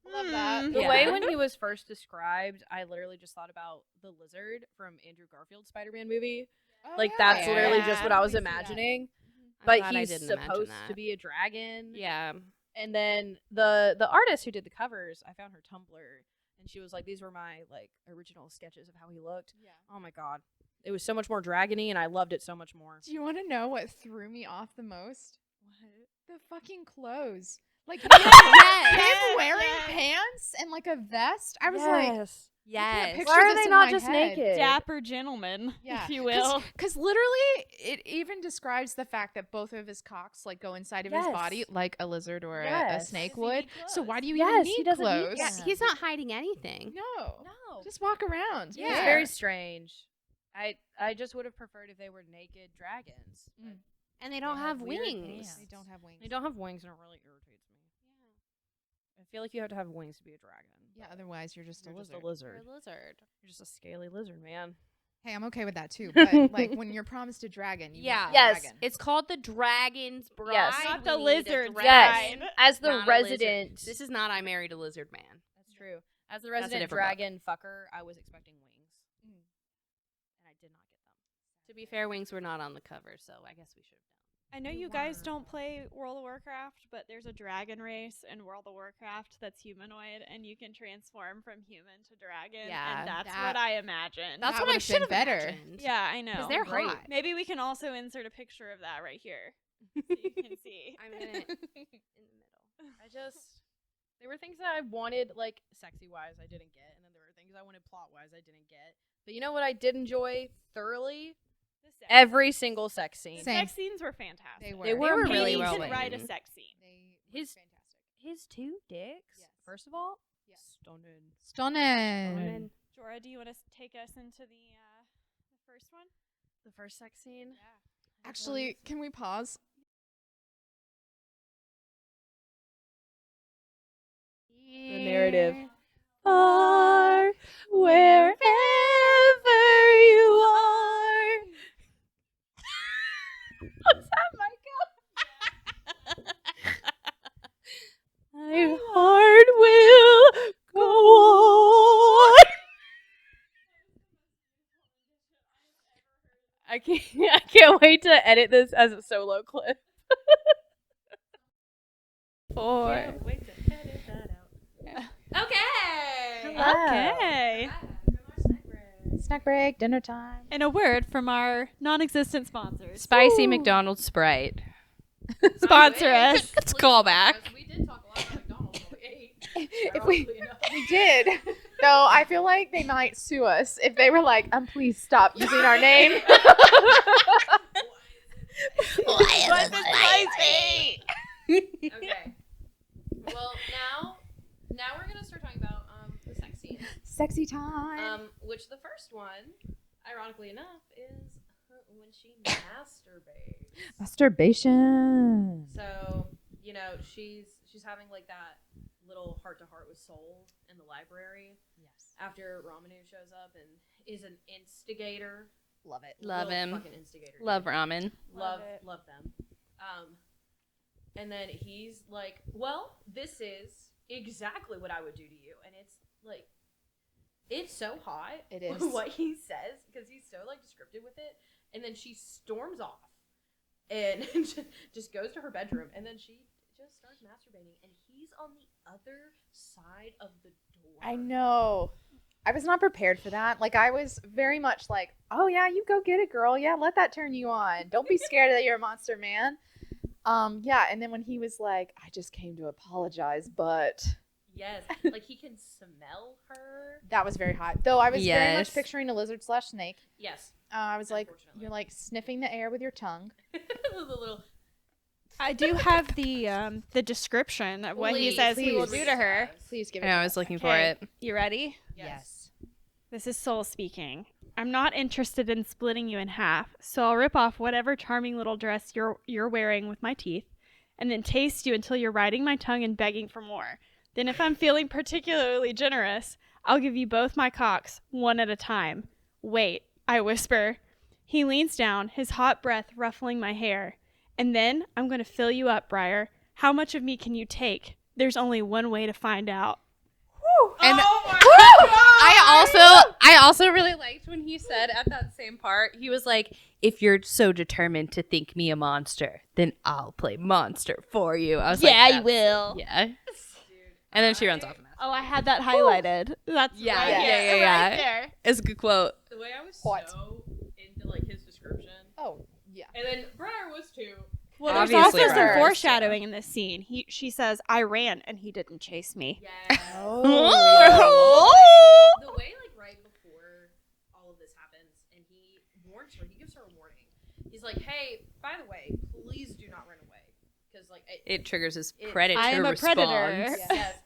I love that. The Yeah. way when he was first described, I literally just thought about the lizard from Andrew Garfield's Spider-Man movie. Oh, Like yeah. that's literally just what I was Totally see that. imagining. I'm But glad I he's didn't imagine supposed that. to be a dragon. Yeah. And then the artist who did the covers, I found her Tumblr, and she was like, "These were my like original sketches of how he looked." Yeah. Oh my god, it was so much more dragony, and I loved it so much more. Do you want to know what threw me off the most? What? The fucking clothes. Like Yes. him wearing Yes. pants and like a vest. I was like, Yes. picture why are this they in not my just head. naked? Dapper gentleman, yeah, if you will. Because literally, it even describes the fact that both of his cocks like go inside of his Yes. body like a lizard or a Yes. snake Why does he would. need So why clothes? do you Yes, even he need doesn't need clothes? Yeah, them. he's not hiding anything. No, No, just walk around. Yeah. it's Yeah. very strange. I just would have preferred if they were naked dragons. Mm. And they don't They have weird wings. pants. They don't have wings. They don't have wings, and it really irritates me. I feel like you have to have wings to be a dragon. Yeah, otherwise you're just a You're just lizard. a lizard. You're a lizard. You're just a scaly lizard, man. Hey, I'm okay with that too. But like when you're promised a dragon, you Yeah. want a Yes. dragon. It's called the Dragon's Bride. Yes. Not We the need a lizard's dragon, bride. As the not a lizard. resident. This is not I Married a Lizard Man. That's true. As the a resident different book. dragon fucker, I was expecting wings. And I did not get them. To be fair, wings were not on the cover, so I guess we should have done. I know you guys don't play World of Warcraft, but there's a dragon race in World of Warcraft that's humanoid, and you can transform from human to dragon. Yeah, and that's that- what I imagined. That's That what I would've should been have better. imagined. Yeah, I know. Because they're Great. hot. Maybe we can also insert a picture of that right here, so you can see. I'm gonna in the middle. I just there were things that I wanted, like sexy wise, I didn't get, and then there were things I wanted plot wise, I didn't get. But you know what I did enjoy thoroughly? The sex- Every single sex scene. the Same. sex scenes were fantastic. They were. They were Katie really can well write a written. sex scene. They His- were fantastic. His two dicks. Yes. First of all, Yes. stunning. Stunning. Jorah, do you want to take us into the first one? The first sex scene. Yeah. Actually, can we pause? The narrative. Far wherever you are. What's that, Micah? My heart will go on. I can't wait to edit this as a solo clip. Four. Wait to edit that out. Okay. Okay. Snack break, dinner time. And a word from our non-existent sponsors. Spicy McDonald's Sprite. Sponsor us. Let's call back. We did talk a lot about McDonald's while we ate. If we did, though, I feel like they might sue us if they were like, please stop using our name. What's the spicy? Okay. Well, now we're gonna start talking about the sex scenes. Sexy time. Which the first one, ironically enough, is when she masturbates. Masturbation. So she's having like that little heart to heart with Soul in the library. Yes. After Ramanu shows up and is an instigator. Love it. Love Little him. Fucking instigator. Love ramen. Love Love it. them. And then he's like, well, this is exactly what I would do to you. And it's like, it's so hot. It is. What he says, because he's so like descriptive with it. And then she storms off and just goes to her bedroom. And then she just starts masturbating. And he's on the other side of the door. I know. I was not prepared for that. Like, I was very much like, oh, yeah, you go get it, girl. Yeah, let that turn you on. Don't be scared that you're a monster, man. Yeah, and then when he was like, I just came to apologize, but Yes. Like he can smell her. that was very hot. Though I was very Yes. much picturing a lizard/snake. Yes. I was like, Unfortunately. you're like sniffing the air with your tongue. The little. I do have the description of what he Please, says he will please. do to her. Please give it. I know, to I us. was looking for Okay. it. You ready? Yes. This is Soul speaking. I'm not interested in splitting you in half, so I'll rip off whatever charming little dress you're wearing with my teeth, and then taste you until you're riding my tongue and begging for more. Then if I'm feeling particularly generous, I'll give you both my cocks, one at a time. Wait, I whisper. He leans down, his hot breath ruffling my hair. And then I'm going to fill you up, Briar. How much of me can you take? There's only one way to find out. And I also really liked when he said at that same part, he was like, if you're so determined to think me a monster, then I'll play monster for you. I was like, Yeah, you "That's- will. Yeah. And then she runs off. Oh, I had that highlighted. That's Yeah, right yeah, here, yeah, right there. It's a good quote. The way I was Hot. so into like his description, Oh, yeah. and then Briar was too. Well, there's Obviously also some first. foreshadowing in this scene. She says, "I ran and he didn't chase me." Yeah. The way like right before all of this happens, and he warns her. He gives her a warning. He's like, "Hey, by the way, please do not run away, because like It triggers his It- predator I am a response. predator. yes,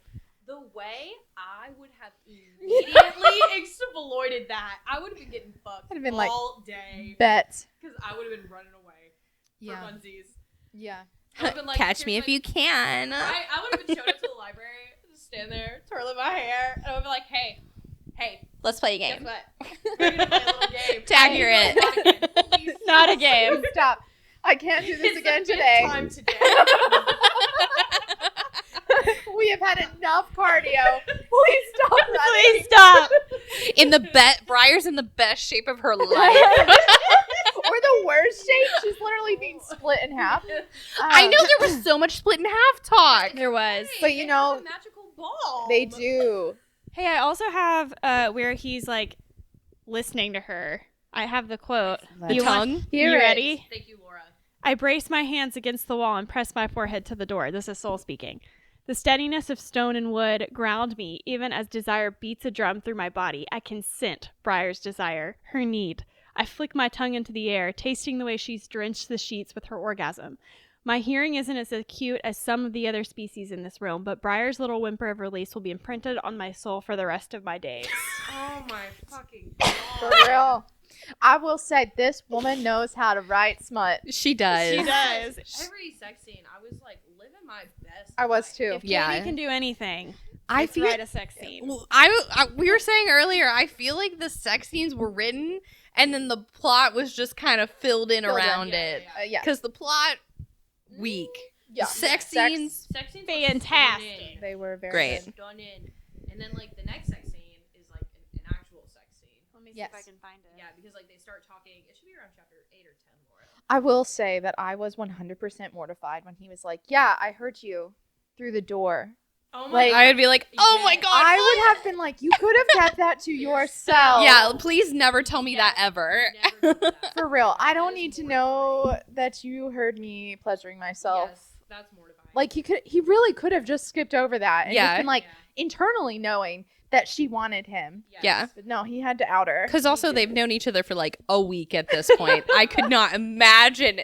the way I would have immediately exploited that, I would have been getting fucked I'd have been like, all day Bet. because I would have been running away for Yeah. funsies. Yeah. I would've been like, Catch me here's if my- you can. I would have been showing up to the library, just stand there, twirling my hair, and I would be like, hey, Let's play a game. Guess what? We're gonna play a little game. Tag you're in. Not a game. Stop. I can't do this again today. Time today. We have had enough cardio. Please stop running. Please stop. Briar's in the best shape of her life. Or the worst shape. She's literally being split in half. I know there was so much split in half talk. There was. But you know, a magical ball. they do. Hey, I also have where he's like listening to her. I have the quote. The You tongue? Want, Here you it ready? Thank you, Laura. I brace my hands against the wall and press my forehead to the door. This is Soul speaking. The steadiness of stone and wood ground me, even as desire beats a drum through my body. I can scent Briar's desire, her need. I flick my tongue into the air, tasting the way she's drenched the sheets with her orgasm. My hearing isn't as acute as some of the other species in this room, but Briar's little whimper of release will be imprinted on my soul for the rest of my days. Oh my fucking god. For real. I will say this woman knows how to write smut. She does. She does. Every sex scene, I was like living my best. I was life. too. If Yeah. Katie can do anything, I let's feel write a sex scene. we were saying earlier, I feel like the sex scenes were written and then the plot was just kind of filled in Filled in, around yeah, it. yeah. Yeah. Because the plot, weak. Yeah. Sex scenes, Sex scenes Fantastic. were stunning. They were very Great. good. Stunning. And then like the next sex scene is like an actual sex scene. Let me see Yes. if I can find it. Yeah, because like they start talking. It should be around chapter 8 or 10, Laura. I will say that I was 100% mortified when he was like, "Yeah, I heard you through the door." Oh Like, I would be like, oh my Yeah. god. I what? would have been like, "You could have kept that to yourself." Yeah, please never tell me that ever. Never do that. For real. I don't That is need to mortifying. know that you heard me pleasuring myself. Yes, that's mortifying. Like he really could have just skipped over that and Yeah. just been like Yeah. internally knowing that she wanted him. Yes. Yeah. But no, he had to out her. Because also they've known each other for like a week at this point. I could not imagine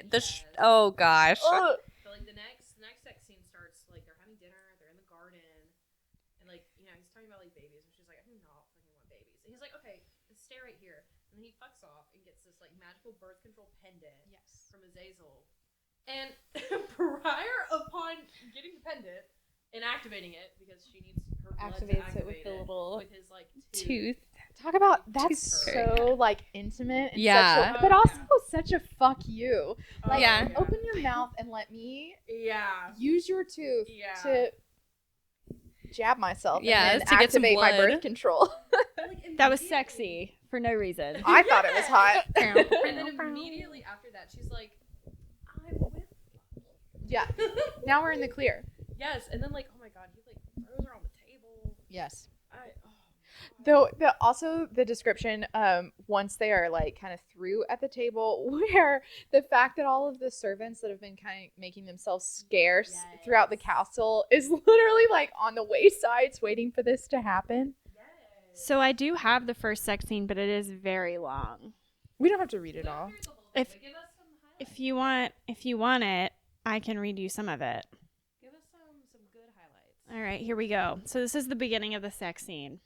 oh gosh. Ugh. But like the next sex scene starts like they're having dinner, they're in the garden, and like he's talking about like babies, and she's like, I do not fucking want babies, and he's like, okay, let's stay right here, and then he fucks off and gets this like magical birth control pendant from Azazel, and prior upon getting the pendant and activating it because she needs her blood to Activates it activate with the little with his like Tooth. Talk about that's Tooth so like intimate and Yeah. sexual, but also such a fuck you. Like Yeah. open your mouth and let me Yeah. use your tooth Yeah. to jab myself Yeah, and then to get some activate my blood. birth control. That was sexy for no reason. I thought it was hot. And then immediately after that, she's like, I'm with Yeah. Now we're in the clear. Yes, and then like, oh my god, he like throws her on the table. Yes. Oh, Though also the description, once they are like kind of through at the table, where the fact that all of the servants that have been kind of making themselves scarce throughout the castle is literally like on the waysides waiting for this to happen. So I do have the first sex scene, but it is very long. We don't have to read it all. If- give us some highlights. If you want it, I can read you some of it. Give us some good highlights. All right, here we go. So this is the beginning of the sex scene.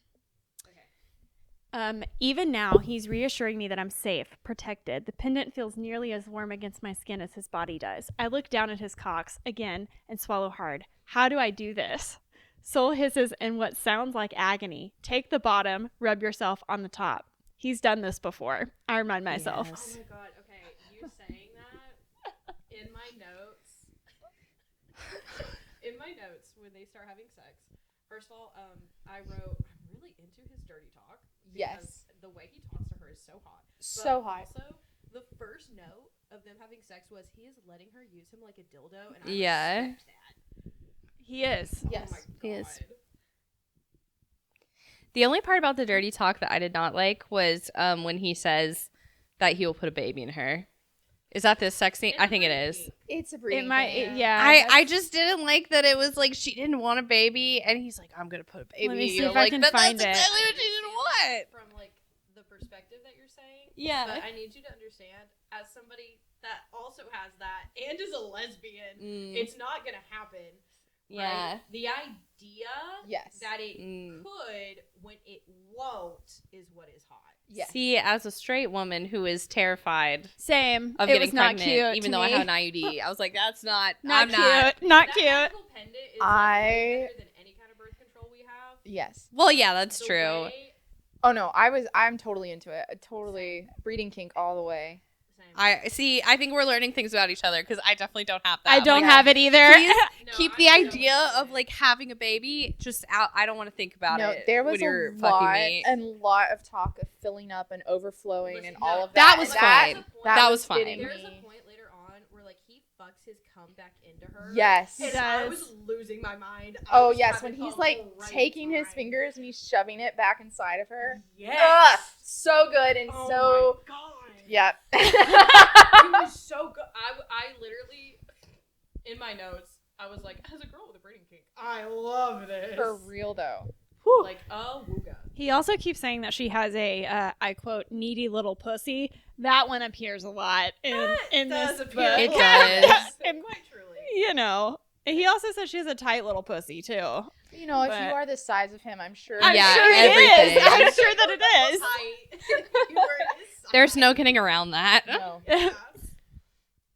Even now, he's reassuring me that I'm safe, protected. The pendant feels nearly as warm against my skin as his body does. I look down at his cocks again and swallow hard. How do I do this? Soul hisses in what sounds like agony. Take the bottom, rub yourself on the top. He's done this before. I remind myself. Oh my god, okay, you saying that in my notes. In my notes, when they start having sex, first of all, I wrote, I'm really into his dirty talk. Yes. The way he talks to her is so hot. So But hot. Also, the first note of them having sex was he is letting her use him like a dildo, and I Yeah. respect that. He is. Yes. Oh my god. He is. The only part about the dirty talk that I did not like was when he says that he will put a baby in her. Is that this sex scene? I think it is. It's a It breeding might, thing. yeah. I just didn't like that it was like she didn't want a baby and he's like, I'm gonna put a baby. Let me see in you. if I Like, can that's find it. exactly what she didn't want. From like the perspective that you're saying. Yeah. But I need you to understand, as somebody that also has that and is a lesbian, it's not gonna happen. Yeah. Right? The idea Yes. that it Mm. could when it won't is what is hot. Yes. See, as a straight woman who is terrified Same. of It getting was not pregnant, cute even to though I me. have an IUD, I was like, that's not. Not I'm cute. not. Not That cute. magical pendant is like, way better than any kind of birth control we have. Yes. Well, yeah, that's The true. way Oh no, I'm totally into it. Totally breeding kink all the way. I think we're learning things about each other because I definitely don't have that. I don't Like, have it either. Please keep the idea of like having a baby just out. I don't want to think about No, it. there was when you're a fucking lot me. and lot of talk of filling up and overflowing and all of That that. was and fine. That was fine. getting There's me- a point later on where like he fucks his cum back into her. Yes. And I was losing my mind. Oh yes, when he's like taking his fingers and he's shoving it back inside of her. Yes. Ugh, so good and Oh so. my god. Yep. It was so good. I literally, in my notes, I was like, as a girl with a breeding kink, I love this. For real though. Like, oh, wooga. He also keeps saying that she has a, I quote, needy little pussy. That one appears a lot in this book. It does. And, Quite truly. you know, he also says she has a tight little pussy too. You know, if But- you are the size of him, I'm sure. I'm Yeah, sure everything. it is. I'm sure that it is. There's no getting around that. No.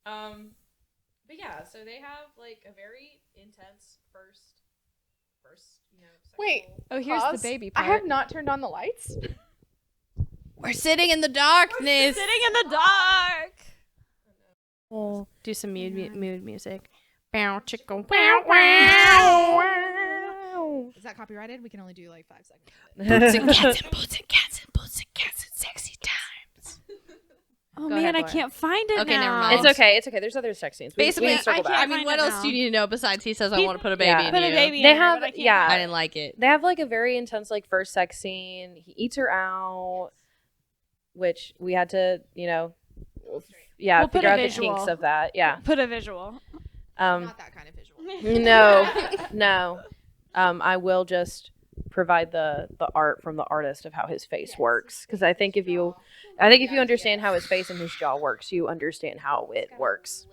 But yeah, so they have like a very intense first, Wait. sexual- Oh, here's Pause. the baby I part. have not turned on the lights. We're sitting in the darkness. Sitting in the dark. We'll do some mood music. Is that copyrighted? We can only do like 5 seconds. Boots and cats and boots and cats and boots and cats and sexy times. Oh Go man, ahead, I Lauren. can't find it Okay, now. never mind. It's okay. It's okay. There's other sex scenes. We Basically, can circle I back. I mean, find what it else now. do you need to know besides he says I He- want to put a baby in Put a you? baby in They her, have- but I can't yeah. find I it. didn't like it. They have like a very intense like first sex scene. He eats her out, which we had to, We'll put figure a out the visual. kinks of that. Yeah. Put a visual. Not that kind of visual. No. I will just provide the art from the artist of how his face works, because I think if you understand how his face and his jaw works, you understand how it works.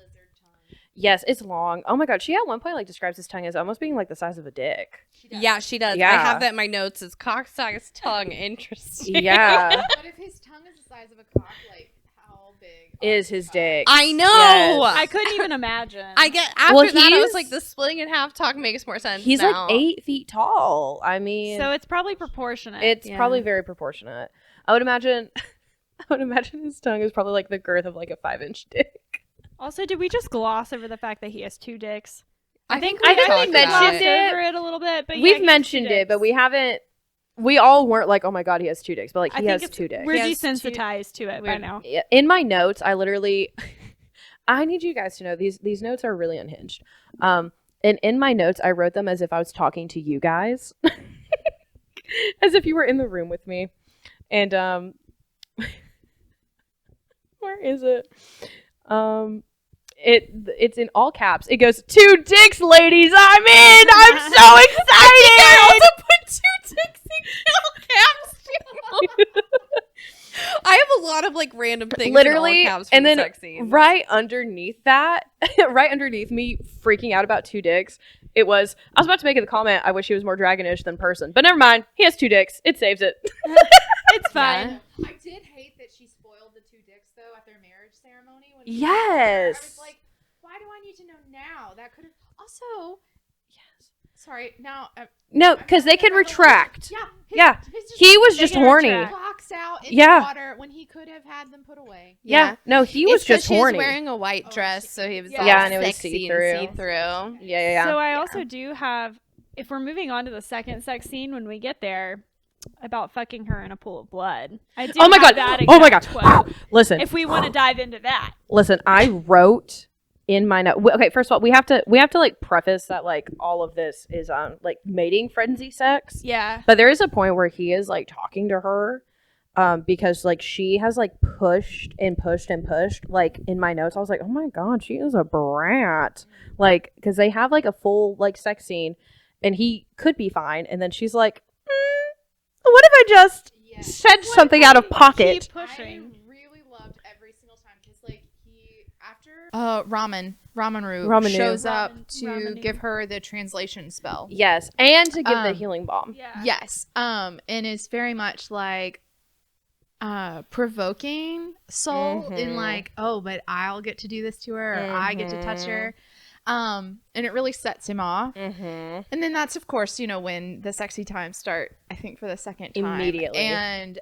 Yes, it's long. Oh my god, she at one point like describes his tongue as almost being like the size of a dick. Yeah, she does. I Yeah. have that in my notes. It's cock size tongue. Interesting. Yeah, But if his tongue is the size of a cock, like how big is his dick? I know. Yes. I couldn't even imagine. I get after Well, that. I was he's- like, the splitting in half talk makes more sense. He's now. like 8 feet tall. I mean, So it's probably proportionate. it's Yeah. probably very proportionate. I would imagine his tongue is probably like the girth of like a 5-inch dick. Also, did we just gloss over the fact that he has 2 dicks? I think we talked mentioned about glossed it. over it a little bit, but yeah, We've he has 2 mentioned it, but dicks. we haven't. We all weren't like, oh my god, he has 2 dicks, but like I he think has it's- 2 dicks. We're He has desensitized to it by we're- now. In my notes, I literally, I need you guys to know these notes are really unhinged. And in my notes, I wrote them as if I was talking to you guys, as if you were in the room with me. And where is it? It's in all caps. It goes, 2 dicks, ladies. I'm in. I'm so excited. I also put 2 dicks in all caps. too. I have a lot of like random things. Literally, in all caps for and the then sex scenes. right underneath that, right underneath me freaking out about 2 dicks, it was, I was about to make it the comment, I wish he was more dragonish than person, but never mind, he has 2 dicks, it saves it. It's fine. I did hate that she spoiled the 2 dicks though at their marriage ceremony. When Yes. I was like, why do I need to know now? That could have also. Yes. Sorry. Now. No, because they can retract. Yeah. Yeah. He was just can horny. retract. Cocks out in Yeah. the water when he could have had them put away. Yeah. No, he was It's 'cause just she was horny. wearing a white Oh, dress, she- so he was Yeah. all Yeah, and it was sexy see-through. and see-through. Yeah. So I also do have, if we're moving on to the second sex scene when we get there, about fucking her in a pool of blood. I do Oh my have god. that Oh my god. exact quote, Listen. if we want to dive into that. Listen, I wrote in my note. Okay, first of all, we have to like preface that like all of this is like mating frenzy sex. Yeah. But there is a point where he is like talking to her, because like she has like pushed and pushed and pushed. Like in my notes, I was like, oh my god, she is a brat. Like, because they have like a full like sex scene, and he could be fine, and then she's like, what if I just Yes. said something out of pocket? Keep pushing. I really loved every single time because like he after Ramanu Ramanu. shows up to Ramanu. give her the translation spell. Yes, and to give the Um, healing balm. Yeah. Yes. And it's very much like provoking Soul in Mhm. like, oh, but I'll get to do this to her or I get to touch her. And it really sets him off. Mm-hmm. And then that's, of course, when the sexy times start, I think, for the second time. Immediately. And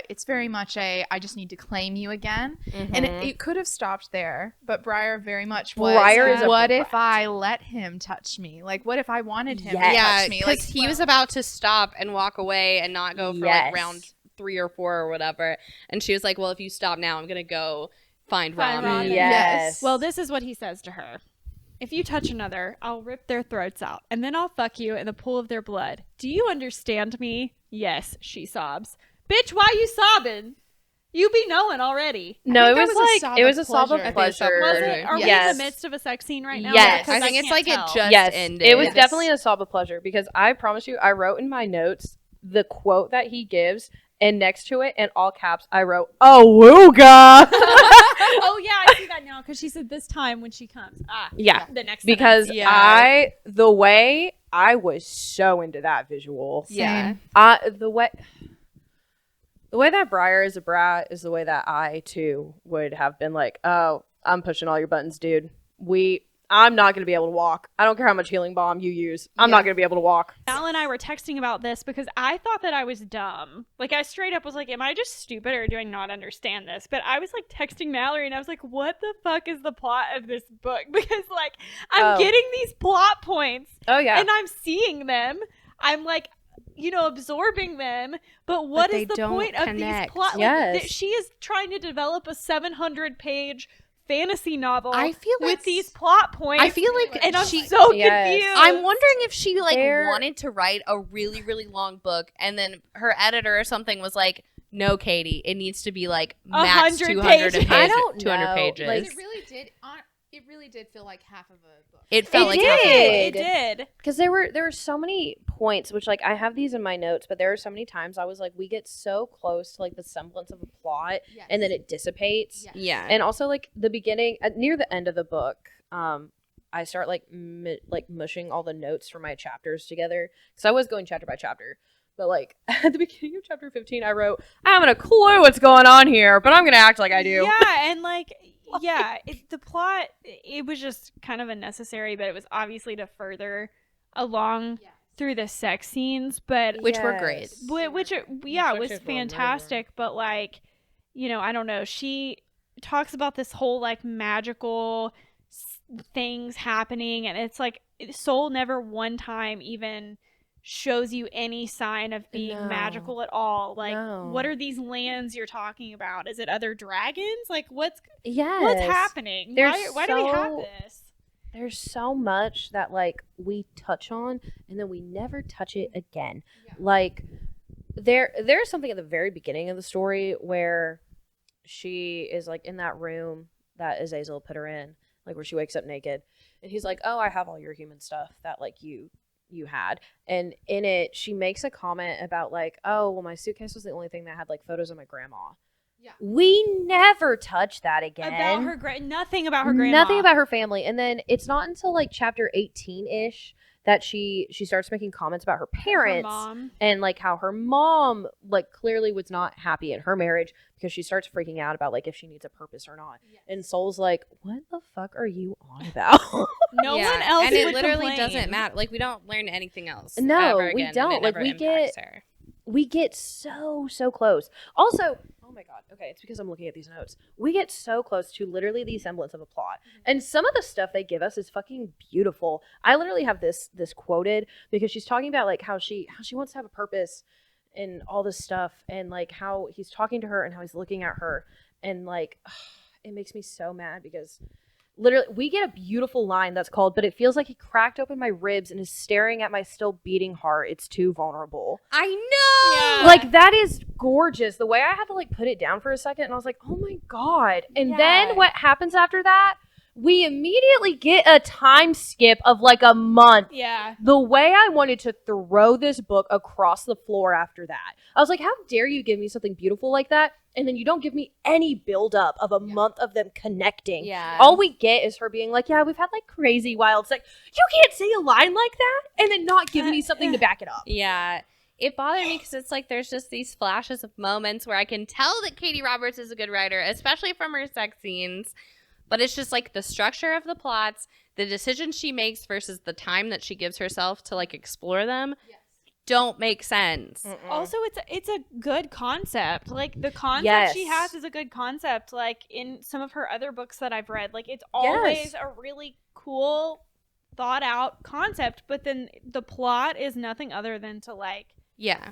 it's very much I just need to claim you again. Mm-hmm. And it could have stopped there, but Briar very much was, Briar is a what if brat. I let him touch me? Like, what if I wanted him to Yes. touch me? because Like, he was about to stop and walk away and not go for Yes. like round 3 or 4 or whatever. And she was like, well, if you stop now, I'm going to go find Find Ramen. Ramen. Yes. Well, this is what he says to her. If you touch another, I'll rip their throats out, and then I'll fuck you in the pool of their blood. Do you understand me? Yes, she sobs. Bitch, why you sobbing? You be knowing already. No, it that was was a like sob it of was a sob pleasure. I of think it's sob of pleasure. Was it? Are we in Yes. the midst of a sex scene right now? Yes. Because I think it's like can't it tell. just Yes, ended. it was Yes. definitely a sob of pleasure because I promise you, I wrote in my notes the quote that he gives, and next to it, in all caps, I wrote, "Awooga." Oh yeah, I see that now because she said this time when she comes. Yeah, The next because sentence. Yeah. the way I was so into that visual. Yeah. The way that Briar is a brat is the way that I too would have been like, oh, I'm pushing all your buttons, dude. I'm not going to be able to walk. I don't care how much healing balm you use. I'm not going to be able to walk. Al and I were texting about this because I thought that I was dumb. Like, I straight up was like, am I just stupid or do I not understand this? But I was like texting Mallory and I was like, what the fuck is the plot of this book? Because like, I'm Oh. getting these plot points Oh yeah. and I'm seeing them. I'm like, absorbing them. But what they is the don't point of connect. these plot? Yes. Like, she is trying to develop a 700-page fantasy novel I feel like with these plot points. I feel like and I'm she. so Yes. confused. I'm wondering if she like There- wanted to write a really, really long book, and then her editor or something was like, "No, Katie, it needs to be like max 100 200 pages. pages. I don't 200 know, pages." like- It really did feel like half of a book. It felt It like half of did. It did. Because there were so many points, which like I have these in my notes, but there are so many times I was like, we get so close to like the semblance of a plot, Yes. and then it dissipates. Yes. Yeah. And also like the beginning, near the end of the book, I start like mushing all the notes for my chapters together because I was going chapter by chapter. But like at the beginning of chapter 15, I wrote, I haven't a clue what's going on here, but I'm gonna act like I do. Yeah, and like, the plot, it was just kind of unnecessary, but it was obviously to further along through the sex scenes, but Which were great. which it, was fantastic. But like, I don't know. She talks about this whole like magical things happening, and it's like Soul never one time even shows you any sign of being No. magical at all. Like, No. what are these lands you're talking about? Is it other dragons? Like, what's Yes. happening? There's Why do we have so- this? There's so much that like we touch on and then we never touch it again. Yeah. Like there's something at the very beginning of the story where she is like in that room that Azazel put her in, like where she wakes up naked, and he's like, "Oh, I have all your human stuff that like you had." And in it she makes a comment about like, "Oh, well my suitcase was the only thing that had like photos of my grandma." Yeah. We never touch that again. About her nothing about her grandma. Nothing about her family. And then it's not until like chapter 18-ish that she starts making comments about her Her parents mom. and like how her mom like clearly was not happy in her marriage because she starts freaking out about like if she needs a purpose or not. Yes. And Soul's like, what the fuck are you on about? No Yeah. one else and it would literally complain. doesn't matter. Like we don't learn anything else. No, ever we again, and don't. it Like, never we impacts get- her. We get so close. Also, oh my god, okay, it's because I'm looking at these notes. We get so close to literally the semblance of a plot. And some of the stuff they give us is fucking beautiful. I literally have this quoted because she's talking about like how she wants to have a purpose and all this stuff, and like how he's talking to her and how he's looking at her, and like it makes me so mad because literally we get a beautiful line that's called, "But it feels like he cracked open my ribs and is staring at my still beating heart. It's too vulnerable." I know. Yeah. Like that is gorgeous. The way I had to like put it down for a second, and I was like, "Oh my god!" And Yeah. then what happens after that? We immediately get a time skip of like a month. Yeah. The way I wanted to throw this book across the floor after that, I was like, "How dare you give me something beautiful like that, and then you don't give me any build up of a month of them connecting?" Yeah. All we get is her being like, "Yeah, we've had like crazy wild sex." You can't say a line like that and then not give me something to back it up. Yeah. It bothered me because it's like there's just these flashes of moments where I can tell that Katee Roberts is a good writer, especially from her sex scenes. But it's just like the structure of the plots, the decisions she makes versus the time that she gives herself to like explore them don't make sense. Also, it's a good concept. Like the concept she has is a good concept. Like in some of her other books that I've read, like it's always a really cool, thought out concept. But then the plot is nothing other than to like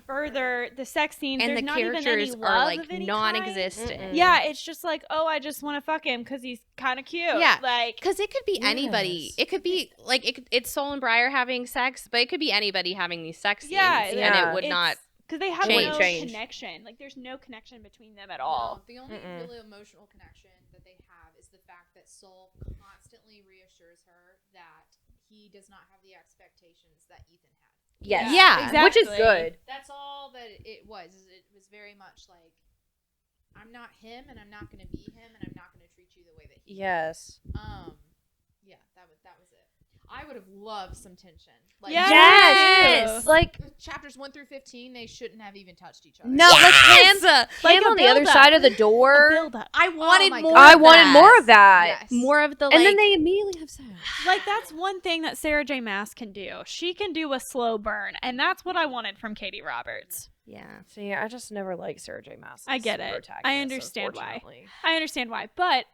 further the sex scenes, and there's the not even any characters love are like of any non-existent. kind. Yeah, it's just like, oh, I just want to fuck him because he's kind of cute. Yeah, like because it could be anybody. It could be like it's Soul and Briar having sex, but it could be anybody having these sex scenes, and it would not. Because they have change. no connection. Like there's no connection between them at all. No, the only really emotional connection that they have is the fact that Soul constantly reassures her that he does not have the expectations that Ethan had. Yes. Yeah, exactly. Which is good. That's all that it was. It was very much like, I'm not him, and I'm not going to be him, and I'm not going to treat you the way that he Yes. did. Yeah, that was it. I would have loved some tension. Like, Yes. Like chapters 1 through 15, they shouldn't have even touched each other. no, like hands Like on the other side of the door. Build up. I wanted my more. God. I of wanted that. more of that. Yes. More of the like. And then they immediately have sex. Like that's one thing that Sarah J. Maas can do. She can do a slow burn, and that's what I wanted from Katee Roberts. Yeah. See, I just never liked Sarah J. Maas. I get it. I understand why. But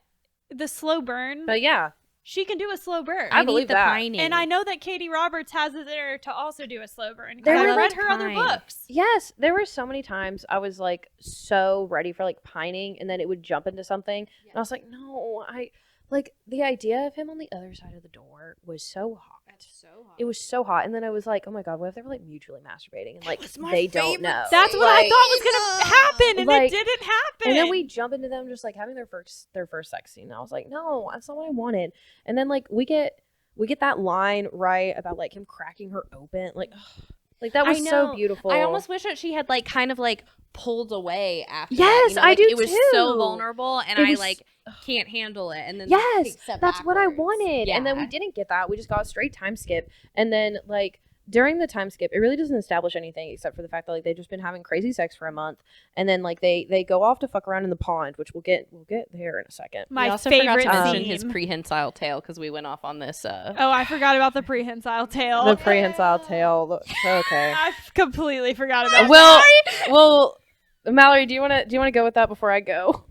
the slow burn, But yeah, she can do a slow burn. I believe the that. pining. And I know that Katee Roberts has it in her to also do a slow burn. There Because I were read like her other time. books. Yes, there were so many times I was like so ready for like pining, and then it would jump into something, and I was like, no, I like the idea of him on the other side of the door was so hot. That's so hot. It was so hot, and then I was like, oh my god, what if they were like mutually masturbating and like they don't know? That's what I thought was gonna happen, and Like, it didn't happen. And then we jump into them just like having their first sex scene. And I was like, no, that's not what I wanted. And then like we get that line right about like him cracking her open, like that was so beautiful. I almost wish that she had like kind of like pulled away after. Yes, that, I like, do It was so too. vulnerable, and It I was- like can't handle it. And then Yes, take a step that's what I backwards. wanted. And then we Yeah. didn't get that. We just got a straight time skip. And then like during the time skip, it really doesn't establish anything except for the fact that like they've just been having crazy sex for a month. And then like they go off to fuck around in the pond, which we'll get there in a second. my we also favorite forgot to mention scene. his prehensile tail because we went off on this. Oh, I forgot about the prehensile tail. The prehensile tail. Okay. I completely forgot about Well, Mallory, do you want to go with that before I go?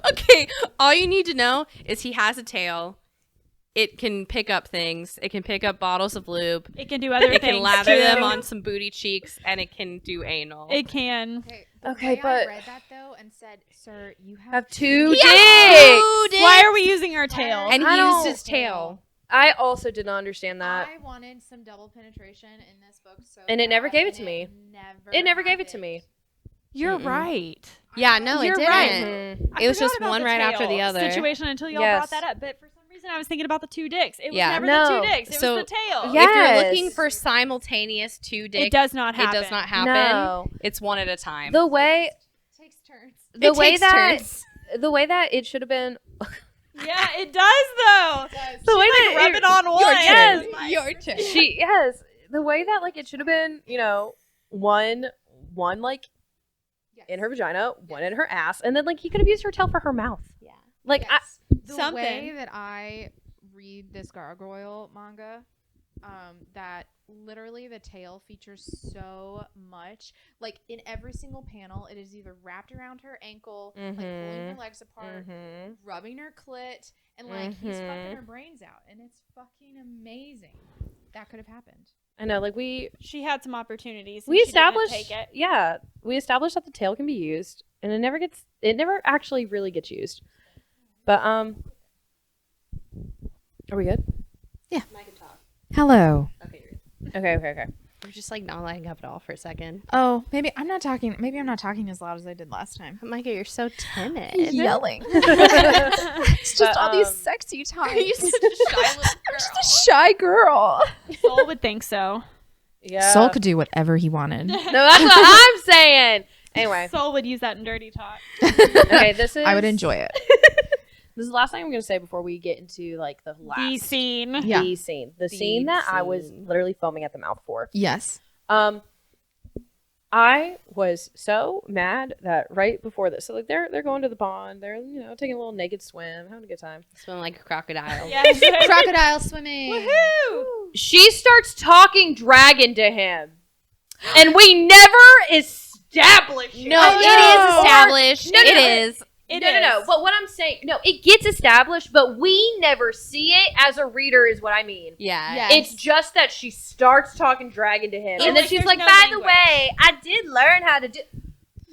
Okay, all you need to know is he has a tail. It can pick up things. It can pick up bottles of lube. It can do other It things. can lather too. them on some booty cheeks, and it can do anal. It can. Okay, Okay, way but- I read that though and said, "Sir, you have Have two He dicks. has two Why are we using our tail? and he I used don't- his tail. I also did not understand that. I wanted some double penetration in this book, so And it never bad, gave it and to me. Never It never gave it to happened. me. You're Mm-mm. right. Yeah, no, You're it didn't. right. Mhm. I It was forgot just about one the right after the tail other. situation until y'all Yes. brought that up. But for some reason, I was thinking about the two dicks. It was Yeah. never No. the two dicks. It So- was the tail. Yeah. If you're Yes. looking for simultaneous two dicks, It does not happen. It does not happen. No. It's one at a time. The way Takes turns. the It way takes that turns. the way that it should have been Yeah, it does though. the way She's that like rubbing on one. Yes. Your turn. the way that like it should have been, one like in her vagina, one in her ass, and then like he could have used her tail for her mouth. Yeah. Like Yes. The Something. way that I read this gargoyle manga, that literally the tail features so much. Like in every single panel, it is either wrapped around her ankle, like pulling her legs apart, rubbing her clit, and like he's fucking her brains out, and it's fucking amazing. That could have happened. I know, like we She had some opportunities. and we she didn't established take it. yeah, we established that the tail can be used, and it never actually really gets used. But are we good? Hello. Okay. You're just like not lighting up at all for a second. Oh, maybe I'm not talking as loud as I did last time. Micah, you're so timid. Yelling. It's just But, all these sexy times. You're such a shy little girl. Just a shy girl. Soul would think so. Yeah. Soul could do whatever he wanted. No, that's what I'm saying. Anyway, Soul would use that in dirty talk. okay, this is I would enjoy it. This is the last thing I'm going to say before we get into like the last The scene. Yeah. the scene. The scene that I was scene. literally foaming at the mouth for. Yes. I was so mad that right before this, so like they're going to the pond, they're taking a little naked swim, having a good time. Swim like a crocodile. Yes. Crocodile swimming. Woohoo! She starts talking dragon to him, and we never established. No, it is established. No, no, It no. is. No. But what I'm saying, it gets established, but we never see it as a reader, is what I mean. Yeah. Yes. It's just that she starts talking dragon to him, Oh, and then like she's there's like, no "By the language. way, I did learn how to do."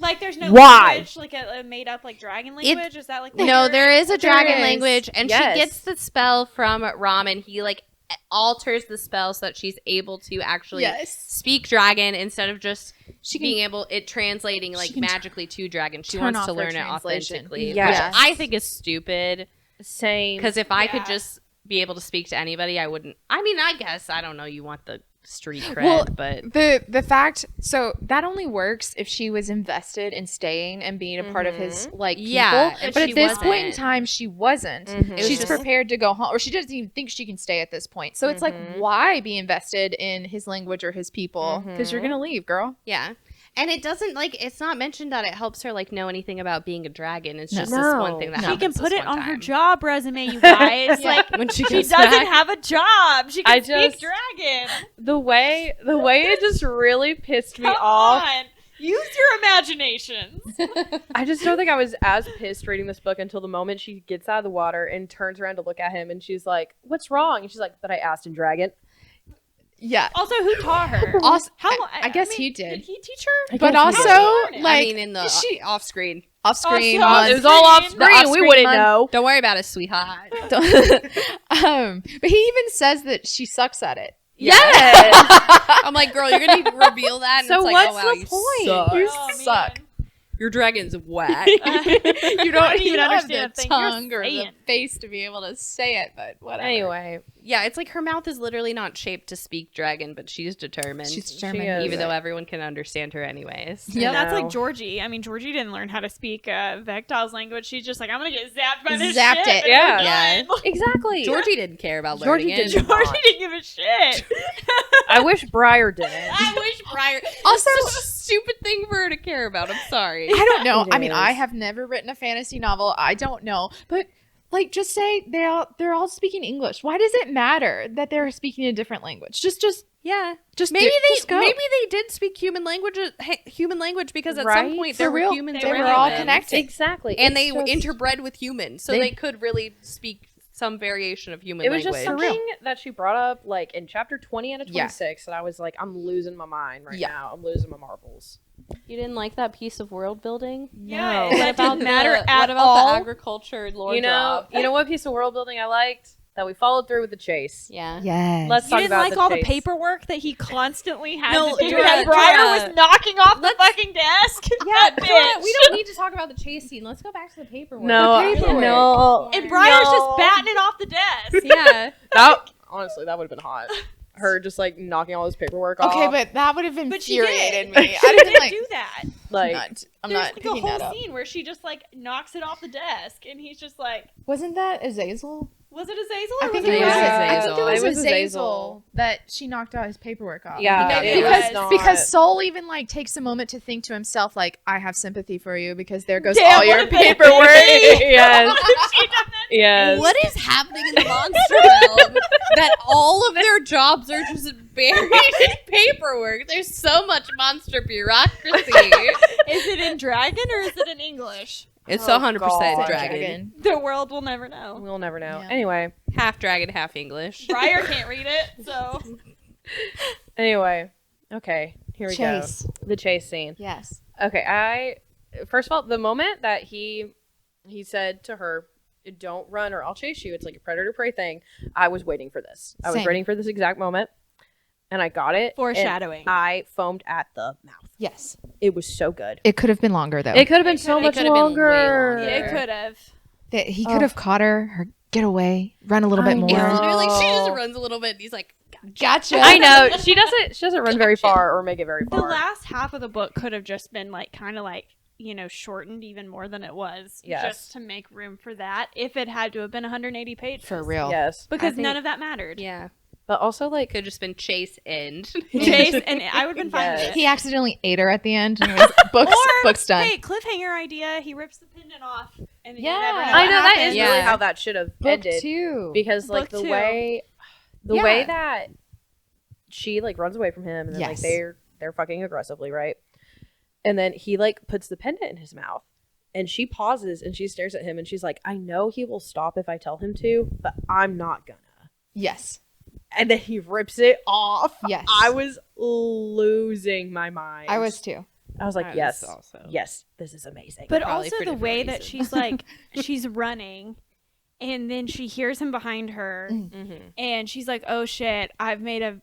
Like there's no Why? language, like a made up like dragon language. Is that like what No, you're- there is a There dragon is. language, and Yes. she gets the spell from Ram, and he like alters the spell so that she's able to actually speak dragon instead of just being able translating like magically to dragon. She turn wants to off the learn it translation. authentically, Yes. which I think is stupid. Same. Because if I could Yeah. just be able to speak to anybody, I wouldn't. I mean, I guess I don't know. You want the street cred, Well, but the fact, so that only works if she was invested in staying and being a part of his like people. Yeah, and but she at this point in wasn't. time, she wasn't. Mhm. It was She's just- prepared to go home, or she doesn't even think she can stay at this point. So it's like, why be invested in his language or his people? Because you're gonna leave, girl. yeah. And it doesn't it's not mentioned that it helps her like know anything about being a dragon. It's No. just this one thing that She happens can put this it one on her time. job resume, you guys. Yeah. Like when she she goes doesn't back. have a job. She can I speak just- dragon. the way it just really pissed me Come off. on. Use your imaginations. I just don't think I was as pissed reading this book until the moment she gets out of the water and turns around to look at him, and she's like, "What's wrong?" And she's like, "But I asked in dragon." Yeah. Also, who taught her? Also, How? I guess he did. Did he teach her? But guess he also, did. learn it? like, I mean, in the she- off screen. off screen. Also, month. It was all off The screen. We off-screen wouldn't month. know. Don't worry about it, sweetheart. But he even says that she sucks at it. Yes. I'm like, girl, you're gonna reveal that. And So it's like, what's oh, wow, the you point? suck. You Oh, suck. man. Your dragon's whack. You don't don't even even understand have a the thing you're tongue or the saying. face to be able to say it, but whatever. Anyway, Yeah, it's like her mouth is literally not shaped to speak dragon, but she's determined. She's She determined. is. even though everyone can understand her anyways. Yep. That's No. like Georgie. I mean, Georgie didn't learn how to speak Vectile's language. She's just like, I'm gonna get zapped by this Zapped shit. it. and Yeah. I'm Yeah. done. exactly. Georgie didn't care about Georgie learning it. didn't. Georgie didn't give a shit. I wish Briar didn't. I wish Briar. Also- Also, such a stupid thing for her to care about. I'm sorry. I don't know. It I mean, I is. have never written a fantasy novel. I don't know. But like just say they're all speaking English. Why does it matter that they're speaking a different language? Just Yeah, just maybe just go. they did speak human language because at some Right? point For there real, were humans they were around all them. connected. Exactly. and It's they just- interbred with humans, so They- they could really speak some variation of human It was language. just something that she brought up, like in chapter 20 and Yeah. 26, and I was like, I'm losing my mind right Yeah. now. I'm losing my marbles. You didn't like that piece of world building? Yeah, No. that didn't matter at what about all. the agriculture lore You know what piece of world building I liked? That we followed through with the chase. Yeah. Yes. Let's You talk didn't about like the all chase. the paperwork that he constantly had No, to do. Dora, That Briar Dora. was knocking off the fucking desk. That bitch. We don't need to talk about the chase scene. Let's go back to the paperwork. No, The paperwork. no. And Briar's No. just batting it off the desk. Yeah. That honestly, that would have been hot. Her just like knocking all this paperwork off. Okay, but that would have But she infuriated did. me. She I didn't did like. do that. like I'm There's not like picking a that whole up. scene where she just like knocks it off the desk, and he's just like, Wasn't that Azazel? was it Azazel? I Or think was it it was. Azazel. I think it was, It was Azazel, Azazel. that she knocked out his paperwork off. yeah, Maybe it it was was. not, Because Soul even like takes a moment to think to himself, like, I have sympathy for you because there goes Damn, all what your a big paperwork. baby. yes, She done that. yes. What is happening in the monster realm that all of their jobs are just buried in paperwork? There's so much monster bureaucracy. Is it in dragon or is it in English? It's Oh, 100% God. dragon. The world will never know. We'll never know. Yeah. Anyway, Half dragon, half English. Briar can't read it, so anyway. Okay, here we Chase. go. The chase scene. Yes. Okay, first of all, the moment that he said to her, "Don't run or I'll chase you," it's like a predator prey thing. I was waiting for this. I was Same. waiting for this exact moment, and I got it. and foreshadowing. I foamed at the mouth. Yes. It was so good. It could have been longer though. It could have been so it much could have been way longer. longer. Yeah, it could have. That he Oh. could have caught her, get away, run a little I bit more. It's know. literally like she just runs a little bit and he's like, Gotcha. I know she doesn't run very far or make it very The far. last half of the book could have just been like kind of like, you know, shortened even more than it was, Yes. just to make room for that. If it had to have been 180 pages, For real. Yes. because I think- none of that mattered. yeah. But also, like, Could have just been Chase and Chase, and I would have been fine with Yes. it. He accidentally ate her at the end. And it was book's done. Hey, cliffhanger idea. He rips the pendant off, and then Yeah. you never know I what know that is happens. really Yeah. how that should have Book ended. 2. Because, like, Book the two. way Yeah. that she, like, runs away from him, and then, like, Yes. they're fucking aggressively, right? And then he, like, puts the pendant in his mouth. And she pauses, and she stares at him, and she's like, I know he will stop if I tell him to, but I'm not gonna. Yes. And then he rips it off. Yes. I was losing my mind. I was too. I was like, I was yes, also. yes, this is amazing. But Probably also for the different way that reasons. she's like, she's running, and then she hears him behind her, and she's like, oh shit, I've made a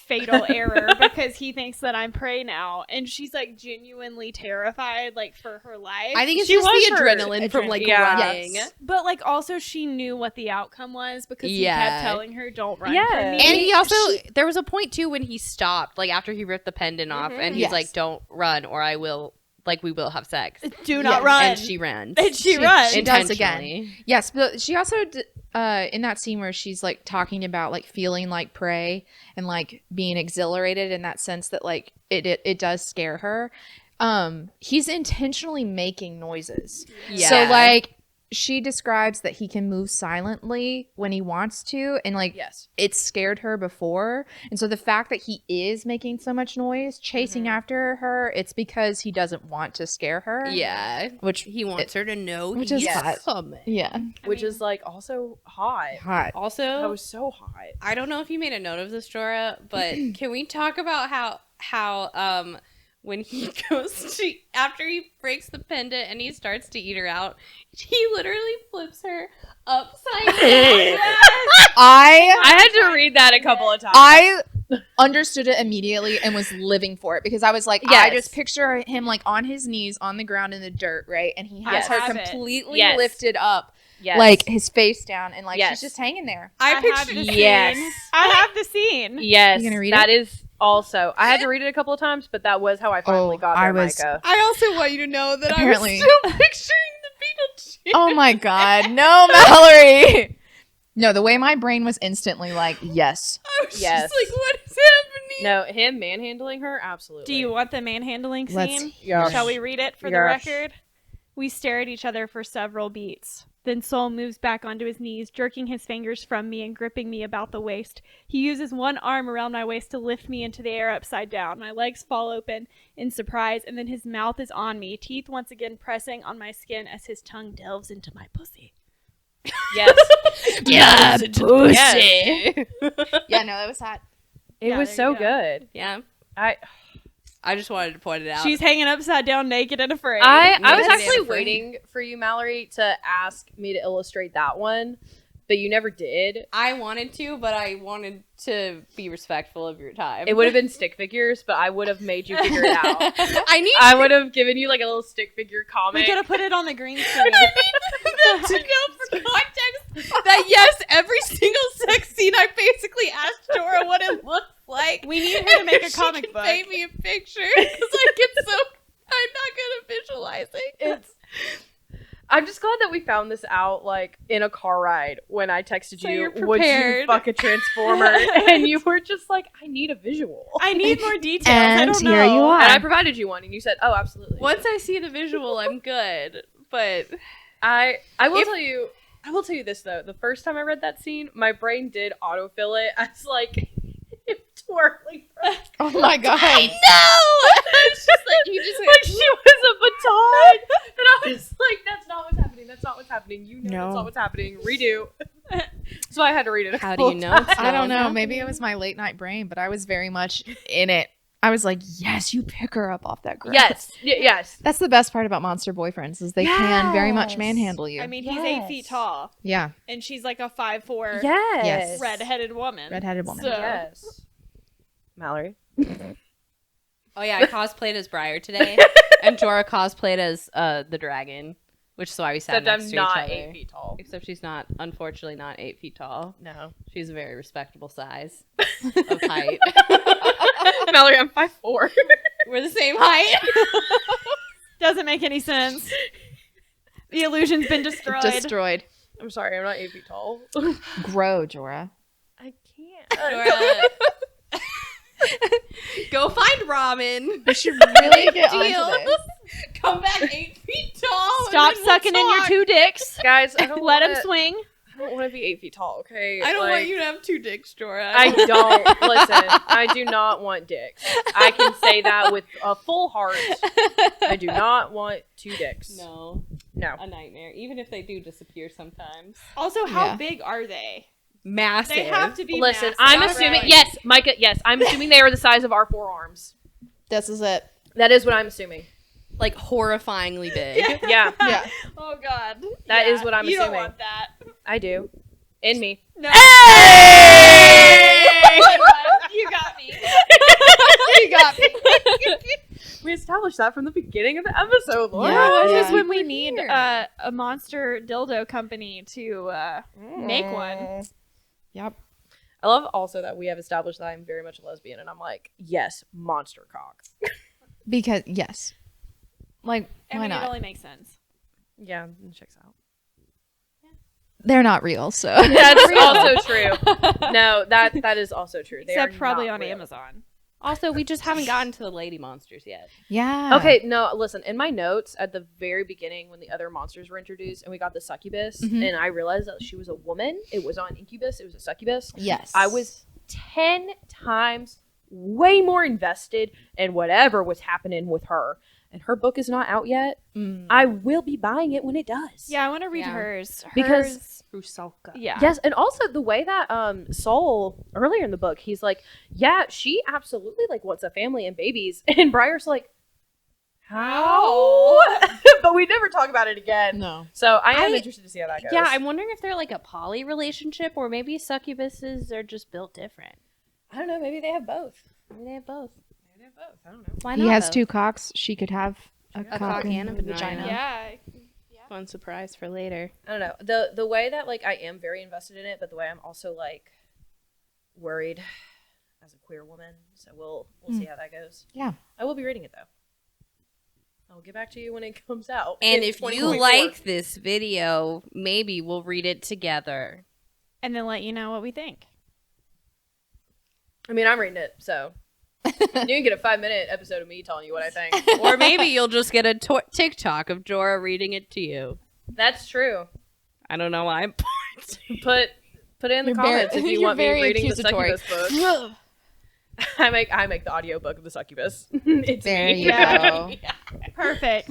fatal error because he thinks that I'm prey now. And she's like genuinely terrified, like for her life. I think it's She just was the her adrenaline from like yeah. running. Yes. But like also she knew what the outcome was because he Yeah. kept telling her, don't run Yeah. from me. And he also, there was a point too when he stopped, like after he ripped the pendant off, and he's Yes. like, "Don't run, or I will, like, we will have sex." do not Yes. run. And she runs. And she runs. She does again. Intentionally. Yes, but she also in that scene where she's like talking about like feeling like prey and like being exhilarated in that sense that like it does scare her. He's intentionally making noises. Yeah. So like she describes that he can move silently when he wants to, and like yes. it scared her before. And so the fact that he is making so much noise, chasing after her, it's because he doesn't want to scare her. Yeah. Which He wants her to know which he's is hot. coming. yeah. Which is, like, also hot. Hot. Also, That was so hot. I don't know if you made a note of this, Jorah, but can we talk about how when he goes to, after he breaks the pendant and he starts to eat her out, he literally flips her upside down. I had to read that a couple of times. I understood it immediately and was living for it because I was like, I Yes. just picture him like on his knees on the ground in the dirt, right? And he has Yes. her Have it. completely Yes. lifted up, Yes. like his face down, and like Yes. she's just hanging there. I I have pictured the Yes. scene. I have the scene. Yes. You gonna read that is also. I had to read it a couple of times, but that was how I finally got there, I was- Micah. I also want you to know that Apparently. I was still picturing the Beetlejuice. Oh my god, no, Mallory! No, the way my brain was instantly like, yes. I was Yes. just like, what is happening? No, him manhandling her, absolutely. Do you want the manhandling Let's scene? Yes. Shall we read it for the Yes. record? We stare at each other for several beats. Then Soul moves back onto his knees, jerking his fingers from me and gripping me about the waist. He uses one arm around my waist to lift me into the air upside down. My legs fall open in surprise, and then his mouth is on me, teeth once again pressing on my skin as his tongue delves into my pussy. Yes. Yeah, pussy. Yes. Yeah, no, that was hot. It Yeah, was there so you go. good. Yeah. I just wanted to point it out. She's hanging upside down naked and afraid. I was Yes. actually Yes. waiting for you, Mallory, to ask me to illustrate that one, but you never did. I wanted to, but I wanted to be respectful of your time. It would have been stick figures, but I would have made you figure it out. I I would have given you like a little stick figure we comic. could have put it on the green screen. them to know for context that yes, every single sex scene I basically asked Dora what it looks like. We need her to make a She comic can book. Paint me a picture because like it's so. I'm not good at visualizing. It's. I'm just glad that we found this out like in a car ride when I texted So you, you're would you prepared. fuck a transformer? And you were just like, I need a visual. I need more details. I And don't here know. you are. And I provided you one, and you said, "Oh, absolutely." Once I see the visual, I'm good. But I will tell you. I will tell you this though. The first time I read that scene, my brain did autofill it as like twirling. Oh my god. I know. It's just like you just Like she was a baton, and I was like, "That's not what's happening. That's not what's happening. You know, No. that's not what's happening. Redo." So I had to read it. How do you know? It's I don't not know. Maybe it was my late night brain, but I was very much in it. I was like, yes, you pick her up off that ground. Yes, yes. That's the best part about monster boyfriends is they can very much Yes. manhandle you. I mean, he's 8 feet tall, yeah. and she's like a 5'4" Yes. Yes. red-headed woman. Redheaded woman. So- Yes. Mallory. Oh yeah, I cosplayed as Briar today, and Jorah cosplayed as the dragon, which is why we sat Except next I'm to not each other. 8 feet tall. Except she's not, unfortunately, not 8 feet tall. No. She's a very respectable size of height. Mallory, I'm 5'4". We're the same height. Doesn't make any sense. The illusion's been destroyed. Destroyed. I'm sorry, I'm not 8 feet tall. Grow, Jorah. I can't. Dora, go find ramen. We should really get onto Deal. this. Come back 8 feet tall. and Stop then we'll sucking in your talk. 2 dicks. Guys, I don't Let wanna, him swing. I don't want to be 8 feet tall. Okay, I don't Like, want you to have 2 dicks, Dora. I don't. Listen, I do not want dicks. I can say that with a full heart. I do not want 2 dicks. No, No. a nightmare. Even if they do disappear sometimes. Also, how Yeah. big are they? Massive. They have to be. Listen, massive. I'm All assuming. right. Yes, Micah. Yes, I'm assuming they are the size of our forearms. This is it. That is what I'm assuming. like horrifyingly big. Yeah, Yeah. Oh God. That is what I'm you assuming. don't want that. I do. In me. No. Hey! You got me. You got me. We established that from the beginning of the episode, Laura. Yeah. This Yeah. is when we need Here. a monster dildo company to make one. Yep. I love also that we have established that I'm very much a lesbian, and I'm like, yes, monster cock. Because yes. Like, I why mean, it not? only makes sense. Yeah, it checks out. They're not real, so That's also true. No, that is also true. They Except are probably not on real. Amazon. Also, we just haven't gotten to the lady monsters yet. yeah. Okay, no, listen. In my notes at the very beginning, when the other monsters were introduced, and we got the succubus, Mhm. and I realized that she was a woman. It was on incubus. It was a succubus. Yes. I was 10 times way more invested in whatever was happening with her. And her book is not out yet. Mm. I will be buying it when it does. Yeah, I want to read Yeah. hers. Because- Rusalka. yeah. Yes, and also the way that Soul earlier in the book, he's like, yeah, she absolutely like wants a family and babies, and Briar's like, how? But we never talk about it again. No. So I am I- interested to see how that goes. Yeah, I'm wondering if they're like a poly relationship or maybe succubuses are just built different. I don't know. Maybe they have both. Maybe they have both. Maybe they have both. I don't know. Why He not? has both? 2 cocks. She could have a cock and a vagina. Yeah. Fun surprise for later. I don't know. The way that like I am very invested in it, but the way I'm also like worried as a queer woman. So we'll see how that goes. Yeah. I will be reading it though. I'll get back to you when it comes out. And in if you 2024. like this video, maybe we'll read it together. And then let you know what we think. I mean, I'm reading it, so you can get a 5-minute episode of me telling you what I think. Or maybe you'll just get a TikTok of Dora reading it to you. That's true. I don't know why. Put it in the You're comments if you you're want me very reading the accusatory. succubus book. I make the audiobook of the succubus. It's There me. you Yeah. go. Perfect.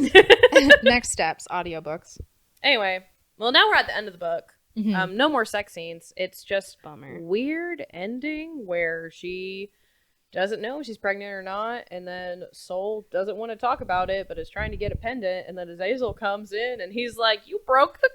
Next steps, audiobooks. Anyway, well, now we're at the end of the book. Mhm. No more sex scenes. It's just Bummer. weird ending where she doesn't know if she's pregnant or not, and then Soul doesn't want to talk about it, but is trying to get a pendant, and then Azazel comes in, and he's like, "You broke the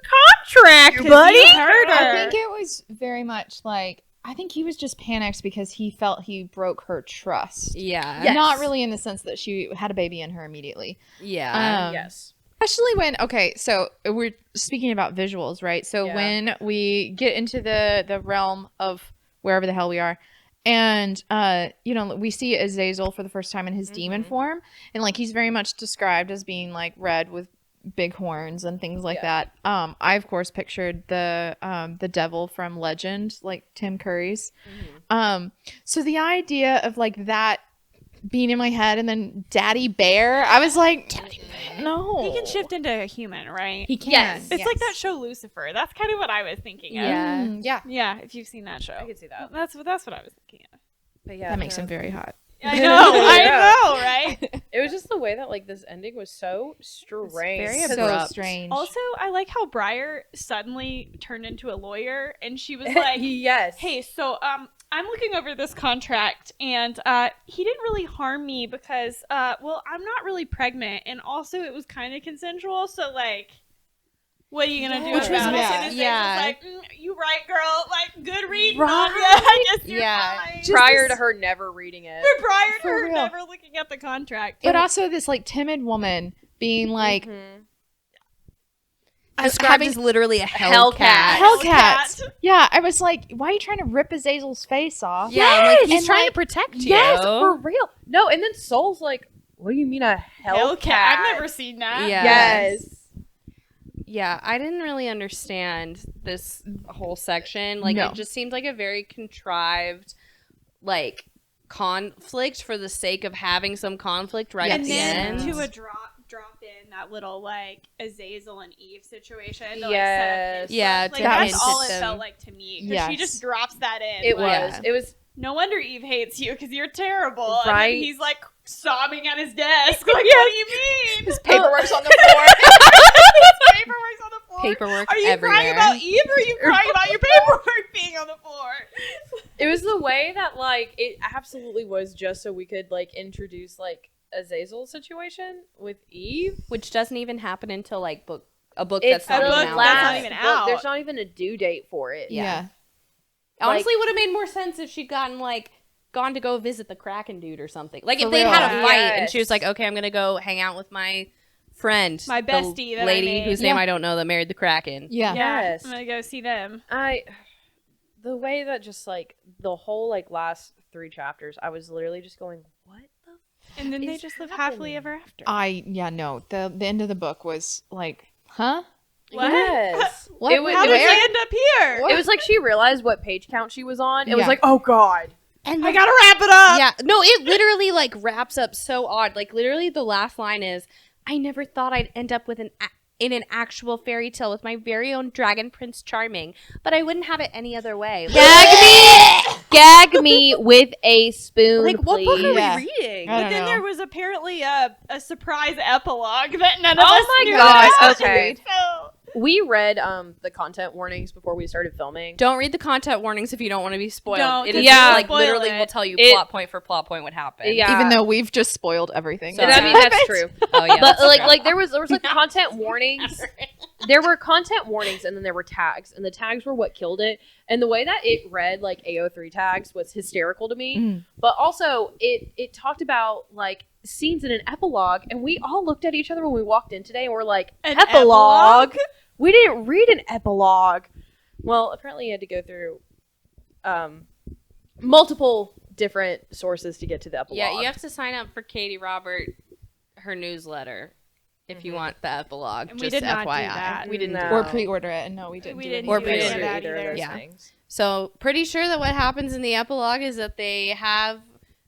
contract, buddy." You heard her. I think it was very much like, I think he was just panicked because he felt he broke her trust. Yeah. Yes. Not really in the sense that she had a baby in her immediately. Yeah. Yes. Especially when, okay, so we're speaking about visuals, right? So Yeah. when we get into the realm of wherever the hell we are, and we see Azazel for the first time in his demon form, and like he's very much described as being like red with big horns and things like that. I of course pictured the devil from Legend, like Tim Curry's. So the idea of like that being in my head, and then Daddy Bear, I was like, no, He can shift into a human, right? He can. Yes. It's like that show Lucifer. That's kind of what I was thinking of. Yeah. Yeah, Yeah, if you've seen that show. I could see that. That's what I was thinking of. But yeah, that makes him very hot. I know, right? It was just the way that like this ending was so strange. very So abrupt. strange. Also, I like how Briar suddenly turned into a lawyer, and she was like, yes. "Hey, so I'm looking over this contract, and he didn't really harm me because well, I'm not really pregnant, and also it was kind of consensual. So like, what are you gonna do Which was- about it?" yeah. And Azazel's Yeah. like, you right, girl. Like, good reading Right. on that. I guess you're Yeah. fine. Just prior this- to her never reading it. Prior to For her real. never looking at the contract. But also this like timid woman being like Described having as literally a Hellcat. Hellcat. Yeah, I was like, why are you trying to rip Azazel's face off? Yeah, like he's And, trying like, to protect you. Yes, for real. No, and then Soul's like, "What do you mean a Hellcat?" Hellcat. I've never seen that. Yeah. Yes. Yeah, I didn't really understand this whole section. Like, No. it just seemed like a very contrived, like, conflict for the sake of having some conflict right Yes. at And the then end. to a drop in that little like Azazel and Eve situation. To, Yes. like, set Yeah, up his to like, hint that's all at it them. felt like to me. Because Yes. she just drops that in. It like, was. It was. No wonder Eve hates you because you're terrible. And Right. then he's like sobbing at his desk. Like, what do you mean? His paperwork's on the floor. His paperwork's on the floor. Paperwork Are you everywhere. crying about Eve or are you crying about your paperwork being on the floor? It was the way that like it absolutely was just so we could like introduce like Azazel's situation with Eve. Which doesn't even happen until, like, a book It's that's not a even book out. that's last not even book. out. There's not even a due date for it. Yeah. Honestly, would have made more sense if she'd gone to go visit the Kraken dude or something. Like, For if they'd real. had a fight and Yes. she was like, okay, I'm gonna go hang out with my friend, My the bestie that I lady made. whose name I don't know that married the Kraken. Yeah. Yes. I'm gonna go see them. The way that just like the whole like last 3 chapters, I was literally just going, what the And then they is just live happening? happily ever after. No. The end of the book was like, huh? What? Yes. What? It was- How did Where? they end up here? It was like she realized what page count she was on. It was Yeah. like, oh god. And I gotta wrap it up. yeah, no, it literally like wraps up so odd. Like, literally, the last line is, "I never thought I'd end up with in an actual fairy tale with my very own dragon Prince Charming, but I wouldn't have it any other way." Gag me with a spoon, Like, what book are please. Yeah. we reading? I But don't then know. there was apparently a surprise epilogue that none of Oh us my knew God, about. okay. So, We read the content warnings before we started filming. Don't read the content warnings if you don't want to be spoiled. Don't, It 'cause is Yeah. like spoil literally it. will tell you It- plot point for plot point what happened. Yeah. Even though we've just spoiled everything. So- I mean, that's true. Oh yeah. But that's like true. like there was like content warnings. There were content warnings and then there were tags, and the tags were what killed it. And the way that it read like AO3 tags was hysterical to me. Mm. But also it talked about like scenes in an epilogue, and we all looked at each other when we walked in today and we're like, An epilogue? epilogue? We didn't read an epilogue. Well, apparently you had to go through multiple different sources to get to the epilogue. yeah, you have to sign up for Katee Robert, her newsletter, if you want the epilogue. And we just did not do FYI. that. We didn't Or pre-order it, and no, we didn't. We do didn't any Or of do it. any of pre-order that either of either. those Yeah. things. So pretty sure that what happens in the epilogue is that they have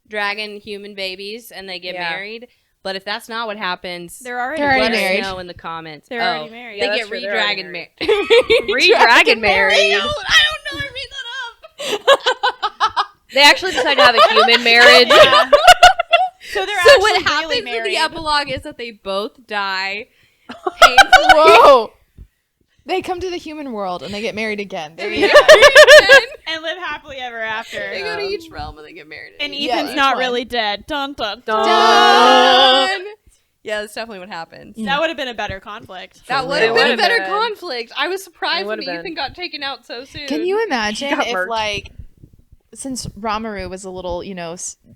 dragon human babies and they get Yeah. married. But if that's not what happens, They're already They're already let married. us know in the comments. They're already married. Yeah, They that's get true, they're already re-dragon married. married. Re-dragon married. I don't know. I made that up. They actually decided to have a human marriage. Yeah. So they're So actually what really happens in married. the epilogue is that they both die painfully. Whoa! They come to the human world and they get married again. There you They go. get married again. and live happily ever after. They go to each realm and they get married. And Yeah, Ethan's each not one. really dead. Dun dun dun. Done. Yeah, that's definitely what happens. That would have been a better conflict. That would It have been a would've better been. conflict. I was surprised It when would've Ethan been. got taken out so soon. Can you imagine got if, murked. like, since Ramaru was a little,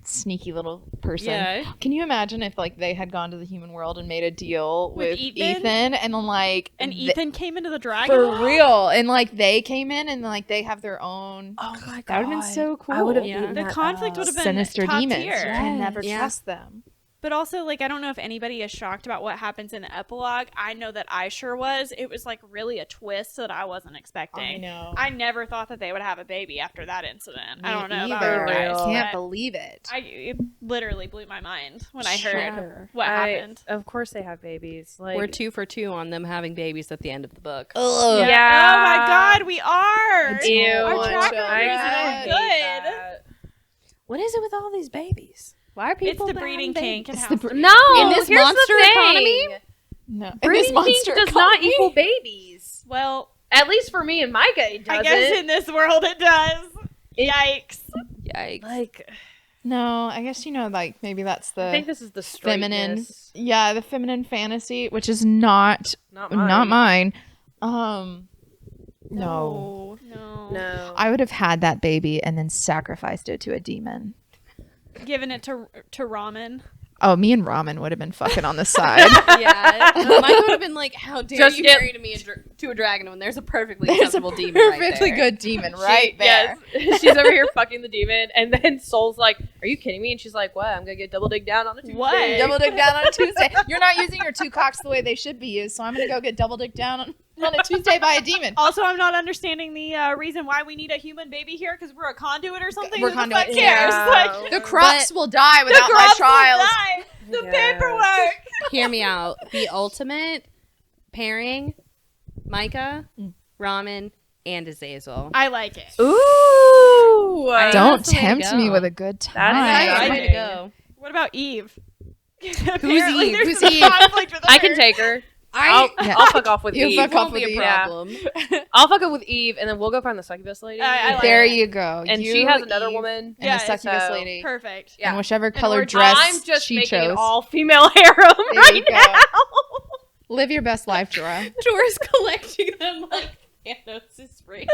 sneaky little person, Yeah. can you imagine if, like, they had gone to the human world and made a deal With with Ethan? Ethan and then, like, And th- Ethan came into the dragon. for real, and, like, they came in and, like, they have their own Oh my god. That would've been so cool. I would have Yeah. The conflict would have been sinister top demons. tier. You can never Yeah. trust them. But also, like, I don't know if anybody is shocked about what happens in the epilogue. I know that I sure was. It was, like, really a twist that I wasn't expecting. know. I never thought that they would have a baby after that incident. I Me don't know about either. you guys. Real. Can't but believe it. it literally blew my mind when I heard Sure. what happened. Of course they have babies. Like We're 2 for 2 on them having babies at the end of the book. Ugh. Yeah. Oh my god, we are. Ew. Our track record I is hate not that. good. What is it with all these babies? Why are It's people the having breeding babies? kink and It's how the No, In this here's monster the thing. economy? No. In this Breeding monster kink does not economy? equal babies. well, At least for me and Micah, it doesn't. I guess in this world it does. Yikes. Yikes. like, No, I guess like maybe that's I think the this is the feminine. straightness. Yeah, the feminine fantasy, which is not Not mine. not mine. No. No. No. I would have had that baby and then sacrificed it to a demon. Giving it to ramen. Oh, me and Ramen would have been fucking on the side. Yeah, mine would have been like, how dare Just you get- marry me to a dragon when there's a perfectly There's a acceptable demon right perfectly there. good demon right there. Yes. She's over here fucking the demon, and then Soul's like, "Are you kidding me?" And she's like, "What? I'm gonna get double digged down on a Tuesday." What? Double dick down on a Tuesday. You're not using your 2 cocks the way they should be used, so I'm gonna go get double dick down on a Tuesday by a demon. Also, I'm not understanding the reason why we need a human baby here because we're a conduit or something. We're Who the conduit, fuck yeah. cares? Like, The crops will die the without my crops will child. die. The Yes. paperwork. Hear me out. The ultimate pairing: Micah, Ramen, and Azazel. I like it. Ooh. I- Don't That's the way to tempt me go. with a good That is time. nice. Way Right. to go. What about Eve? Apparently Eve? there's Who's some Eve? conflict with I can her. take her. Yeah. I'll fuck off with You Eve. fuck off Won't be with a Eve. problem. I'll fuck up with Eve, and then we'll go find the succubus lady. I like There it. you go. and You, she has another Eve, woman. and Yeah, a succubus so- lady. Perfect. Yeah. And whichever And color we're- dress I'm just she making an chose. all-female harem There right you go. now. Live your best life, Jorah. Jorah's collecting them like Thanos' ring.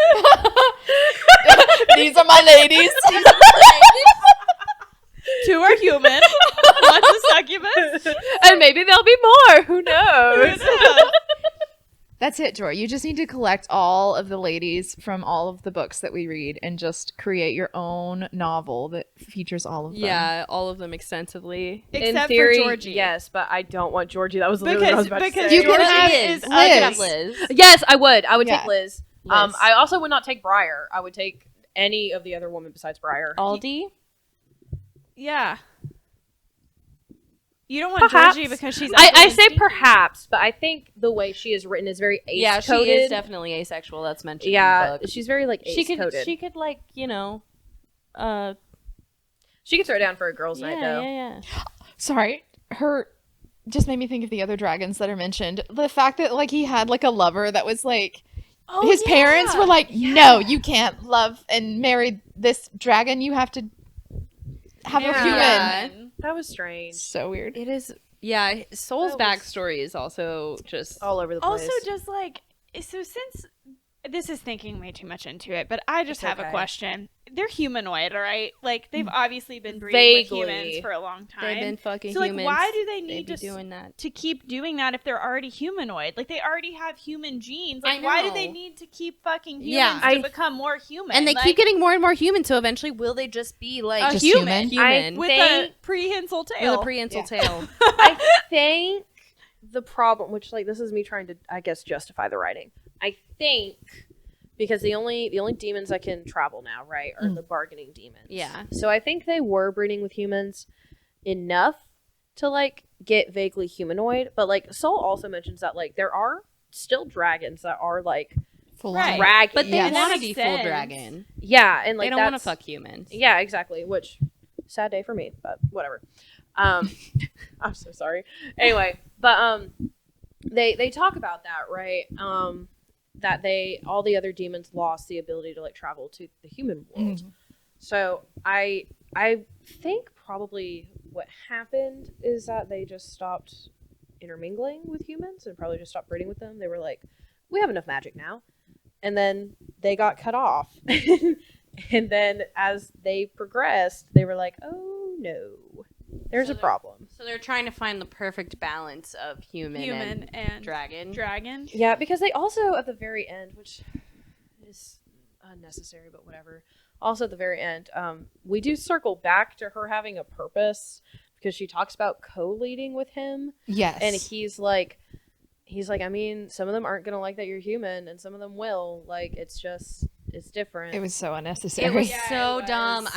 These are my ladies. 2 are human. One's a succubus. And maybe there'll be more. Who knows? That's it, Jorah. You just need to collect all of the ladies from all of the books that we read and just create your own novel that features all of them. Yeah, all of them extensively. Except In theory, for Georgie. yes, but I don't want Georgie. That was literally what I was about to because say. You can Georgie have is Liz. I could have ugly. Liz. Yes, I would. I would Yeah. take Liz. Liz. I also would not take Briar. I would take any of the other women besides Briar. Aldi. Yeah. You don't want Perhaps. Georgie because she's I ugly and say stinky. perhaps, but I think the way she is written is very Yeah, she ace-coded. is definitely asexual. That's mentioned. Yeah, in the book. she's very like She ace-coded. could like She could throw down for a girls' night though. yeah. Sorry, her just made me think of the other dragons that are mentioned. The fact that like he had like a lover that was like his parents were like, no, you can't love and marry this dragon. You have to have a human. Yeah. That was strange. So weird. It is. Yeah, Soul's That was- backstory is also just. All over the place. Also, just like, so since this is thinking way too much into it, but I just It's have a okay. question. They're humanoid, all right? Like, they've obviously been breeding with humans Vaguely. for a long time. They've been fucking so, like, humans. why do they They'd need be to doing that? to keep doing that if they're already humanoid? Like, they already have human genes. Like, I why do they know. need to keep fucking humans Yeah. to become more human? And they like, keep getting more and more human. So eventually, will they just be like a Just human, human? with think- a prehensile with tail. a prehensile tail? I think the problem, which like this is me trying to, I guess, justify the writing. I think because the only demons that can travel now, right, are the bargaining demons. Yeah. So I think they were breeding with humans enough to like get vaguely humanoid, but like Soul also mentions that like there are still dragons that are like Full Right. on. dragon. But they Yes. want to Makes be full sense. dragon. yeah, and like They don't want to that's- fuck humans. Yeah, exactly. Which sad day for me, but whatever. I'm so sorry. Anyway, but they talk about that, right? That all the other demons lost the ability to like travel to the human world. So I think probably what happened is that they just stopped intermingling with humans and probably just stopped breeding with them. They were like, we have enough magic now. And then they got cut off. And then as they progressed, they were like, oh no, there's So a they're- problem. So they're trying to find the perfect balance of human and dragon. Dragon. Yeah, because they also at the very end, which is unnecessary, but whatever. Also at the very end, we do circle back to her having a purpose because she talks about co-leading with him, Yes. and he's like, I mean, some of them aren't gonna like that you're human, and some of them will. Like, it's different. it was so unnecessary. It was Yeah, so it was. dumb.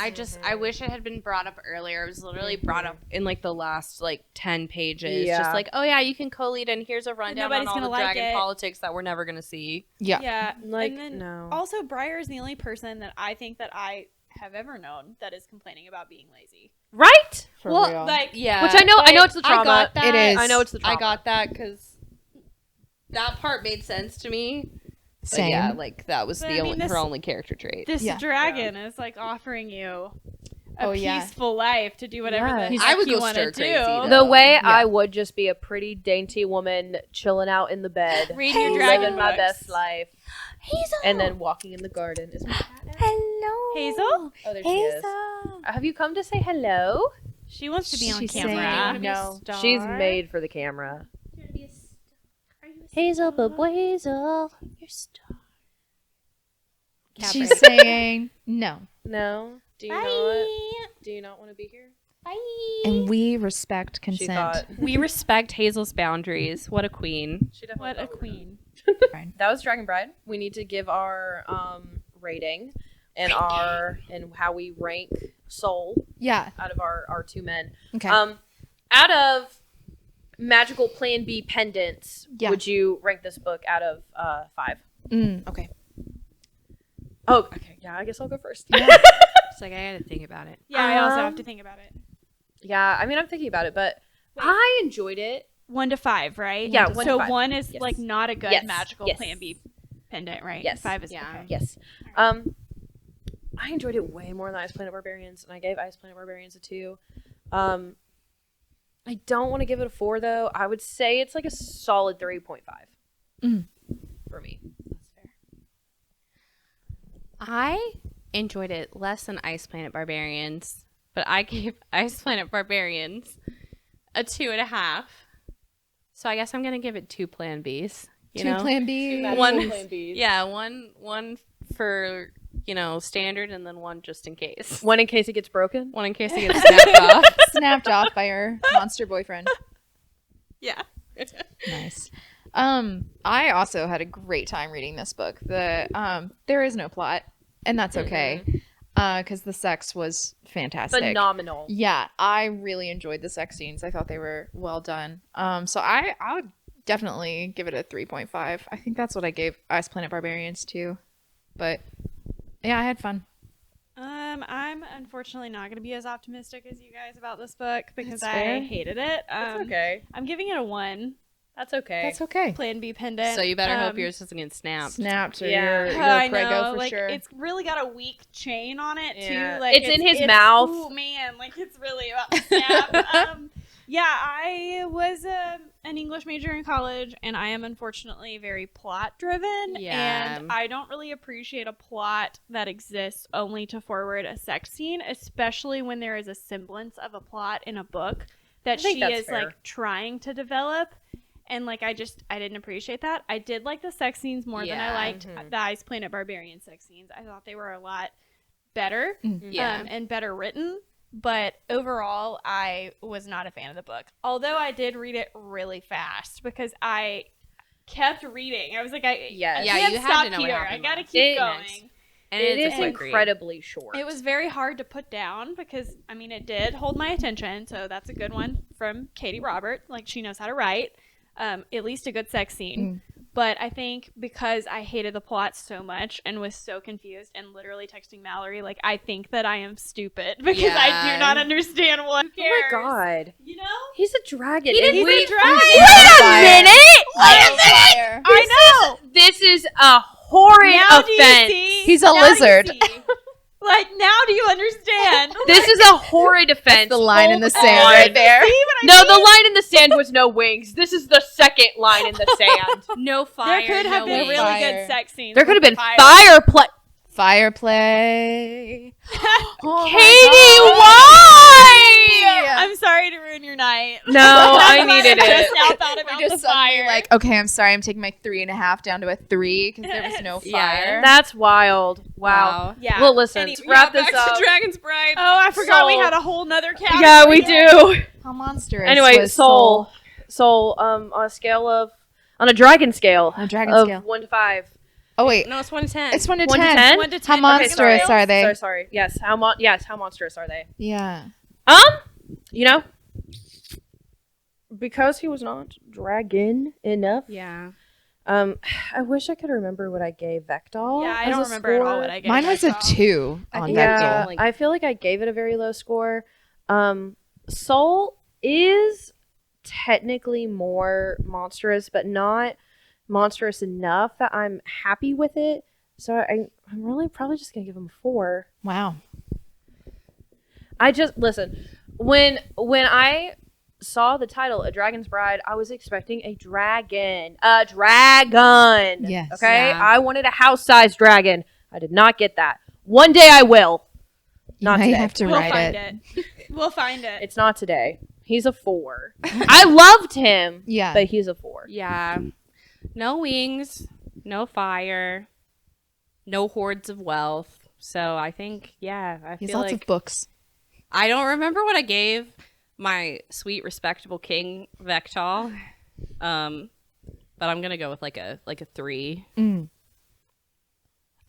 I wish it had been brought up earlier. It was literally brought up in like the last like 10 pages. Yeah. Just like, oh yeah, you can co-lead and here's a rundown on nobody's all gonna the like dragon it. politics that we're never gonna see. yeah. Yeah. Like, and then no. Also, Briar is the only person that I think that I have ever known that is complaining about being lazy. Right? For Well, real. Like, Yeah, Which I know it's the I trauma. got that. It is. I know it's the I trauma. got that because that part made sense to me. But Same. yeah, like that was But the I mean, only her only character trait. this Yeah. dragon is like offering you a Oh, yeah. peaceful life to do whatever Yeah. the I heck would you go want to stir do. crazy, though. The way Yeah. I would just be a pretty dainty woman chilling out in the bed, Reading your dragon living my books. best life, and then walking in the garden. Is my cat out? Hello. Hazel? Oh, there she is. Have you come to say hello? She wants to be on She's camera. saying no. She's made for the camera. You wanna be a star? Are you a Hazel, star? but Hazel. You're a star. She's Catherine. saying no. No. Do you Bye. not? Do you not want to be here? Bye. And we respect She consent. thought. We respect Hazel's boundaries. What a queen. She definitely What a thought we were queen. That was Dragon Bride. We need to give our rating and how we rank Soul Yeah. out of our two men. Okay. Out of magical Plan B pendants, Yeah. would you rank this book out of 5? Okay. Oh, okay. Yeah, I guess I'll go first. It's like I gotta think about it. Yeah, I also have to think about it. Yeah, I mean, I'm thinking about it, but Wait. I enjoyed it. 1 to 5, right? Yeah, 1 to so 5. 1 is Yes. like not a good Yes. magical Yes. Plan B pendant, right? Yes. 5 is Yeah. okay. Yes. I enjoyed it way more than Ice Planet Barbarians, and I gave Ice Planet Barbarians a 2. I don't want to give it a 4 though. I would say it's like a solid 3.5 for me. That's fair. I enjoyed it less than Ice Planet Barbarians, but I gave Ice Planet Barbarians a 2.5. So I guess I'm gonna give it 2 Plan Bs. You know? Plan B. One- Plan Bs. Yeah, one for standard, and then one just in case. One in case it gets broken. One in case it gets snapped off. Snapped off by her monster boyfriend. Yeah. Nice. I also had a great time reading this book. There is no plot, and that's okay. Because the sex was fantastic. Phenomenal. Yeah, I really enjoyed the sex scenes. I thought they were well done. So I would definitely give it a 3.5. I think that's what I gave Ice Planet Barbarians too. But yeah, I had fun. I'm unfortunately not going to be as optimistic as you guys about this book because That's I fair. hated it. That's okay. I'm giving it a 1. That's okay. That's okay. Plan B pendant. So you better hope yours doesn't get snapped. Snapped or Yeah. you're I a prego know, for like sure. it's really got a weak chain on it Yeah. too. Like It's in his mouth. Oh man, like it's really about to snap. Yeah, I was an English major in college, and I am unfortunately very plot driven. Yeah. And I don't really appreciate a plot that exists only to forward a sex scene, especially when there is a semblance of a plot in a book that I think she that's is fair. like trying to develop. And like I didn't appreciate that. I did like the sex scenes more than I Yeah. liked the Ice Planet Barbarian sex scenes. I thought they were a lot better Yeah. and better written. But overall, I was not a fan of the book. Although I did read it really fast because I kept reading. I was like, Yes. I Yeah, can't you had stop to know what here. I happened gotta last. keep It- going. And It it's is a quick read. incredibly short. It was very hard to put down because, I mean, it did hold my attention. So that's a good one from Katee Robert. Like, she knows how to write. At least a good sex scene. But I think because I hated the plot so much and was so confused and literally texting Mallory, like, I think that I am stupid because I Yeah. do not understand what Oh my god. You know? He's a dragon. He's And a we- dragon. Wait a Fire. minute! Fire. I know. This is a horrid Now do you offense. see? He's a Now do you lizard. see? Like, now do you understand? This is a horrid offense. That's the line in the Hold sand on. right there. No, the line in the sand was no wings. This is the second line in the sand. No fire. There could have no been wings. really Fire. good sex scenes. There could have with been fire. fireplay. Fireplay. Oh my Katie, God. why? I'm sorry to ruin your night. No, I needed I it. just now thought about We're the just suddenly fire. like, okay, I'm sorry, I'm taking my 3.5 down to a 3 because there was no Yeah. fire. That's wild. Wow. yeah. Well, listen, Anyway, let's wrap Back this up. to Dragon's Bride. Oh, I forgot we Soul. had a whole nother category. Yeah, we do. How monstrous. Anyway, was soul. On a dragon scale. On a dragon of scale. 1 to 5. Oh wait, No, it's 1 to 10. it's 1 to 1 to 10. 10? 1 to 10. How Okay, monstrous sorry. are they? Sorry. Yes. How monstrous are they? Yeah. You know, because he was not dragon enough. Yeah. I wish I could remember what I gave Vectol. Yeah, I as don't a remember at all score. what I gave. Mine was a myself. 2 I on think that Yeah, goal. like- I feel like I gave it a very low score. Soul is technically more monstrous, but not monstrous enough that I'm happy with it. So I'm really probably just gonna give him a 4. Wow. I just listen when I saw the title A Dragon's Bride, I was expecting a dragon. Yes. Okay. Yeah. I wanted a house-sized dragon. I did not get that. One day I will. You Not might today. have to We'll write find it. it. We'll find it. It's not today. He's a 4. I loved him. Yeah. But he's a 4. Yeah. No wings, no fire, no hordes of wealth. So I think, I He's feel lots like of books. I don't remember what I gave my sweet, respectable king Vectal. But I'm gonna go with like a 3.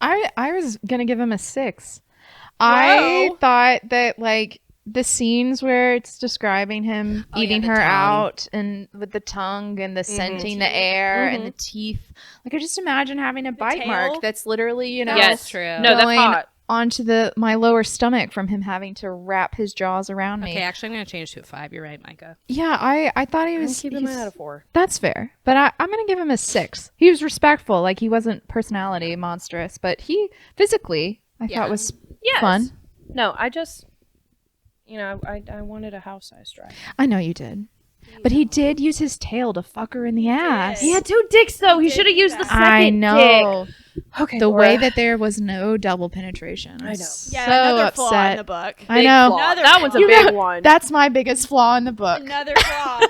I was gonna give him a 6. I thought that like the scenes where it's describing him eating the her tongue. out and with the tongue and the scenting the air and the teeth, like I just imagine having a bite tail. mark that's literally, you know, Yes, true. No, that's going hot. onto my lower stomach from him having to wrap his jaws around me. Okay, actually, I'm gonna change to a 5. You're right, Micah. Yeah, I thought he I'm was. keeping mine he's- at a 4. That's fair, but I'm gonna give him a 6. He was respectful, like he wasn't personality monstrous, but he physically I thought was Yes. fun. No, I just, I wanted a house-sized dragon. I know you did, but he did use his tail to fuck her in the ass. He had 2 dicks though. He should have used the second I know. dick. Okay, The Laura. way that there was no double penetration. I know. Yeah, So another flaw in upset. the book. I Big know. flaw. Another That one's a flaw. big know, one. That's my biggest flaw in the book. Another flaw.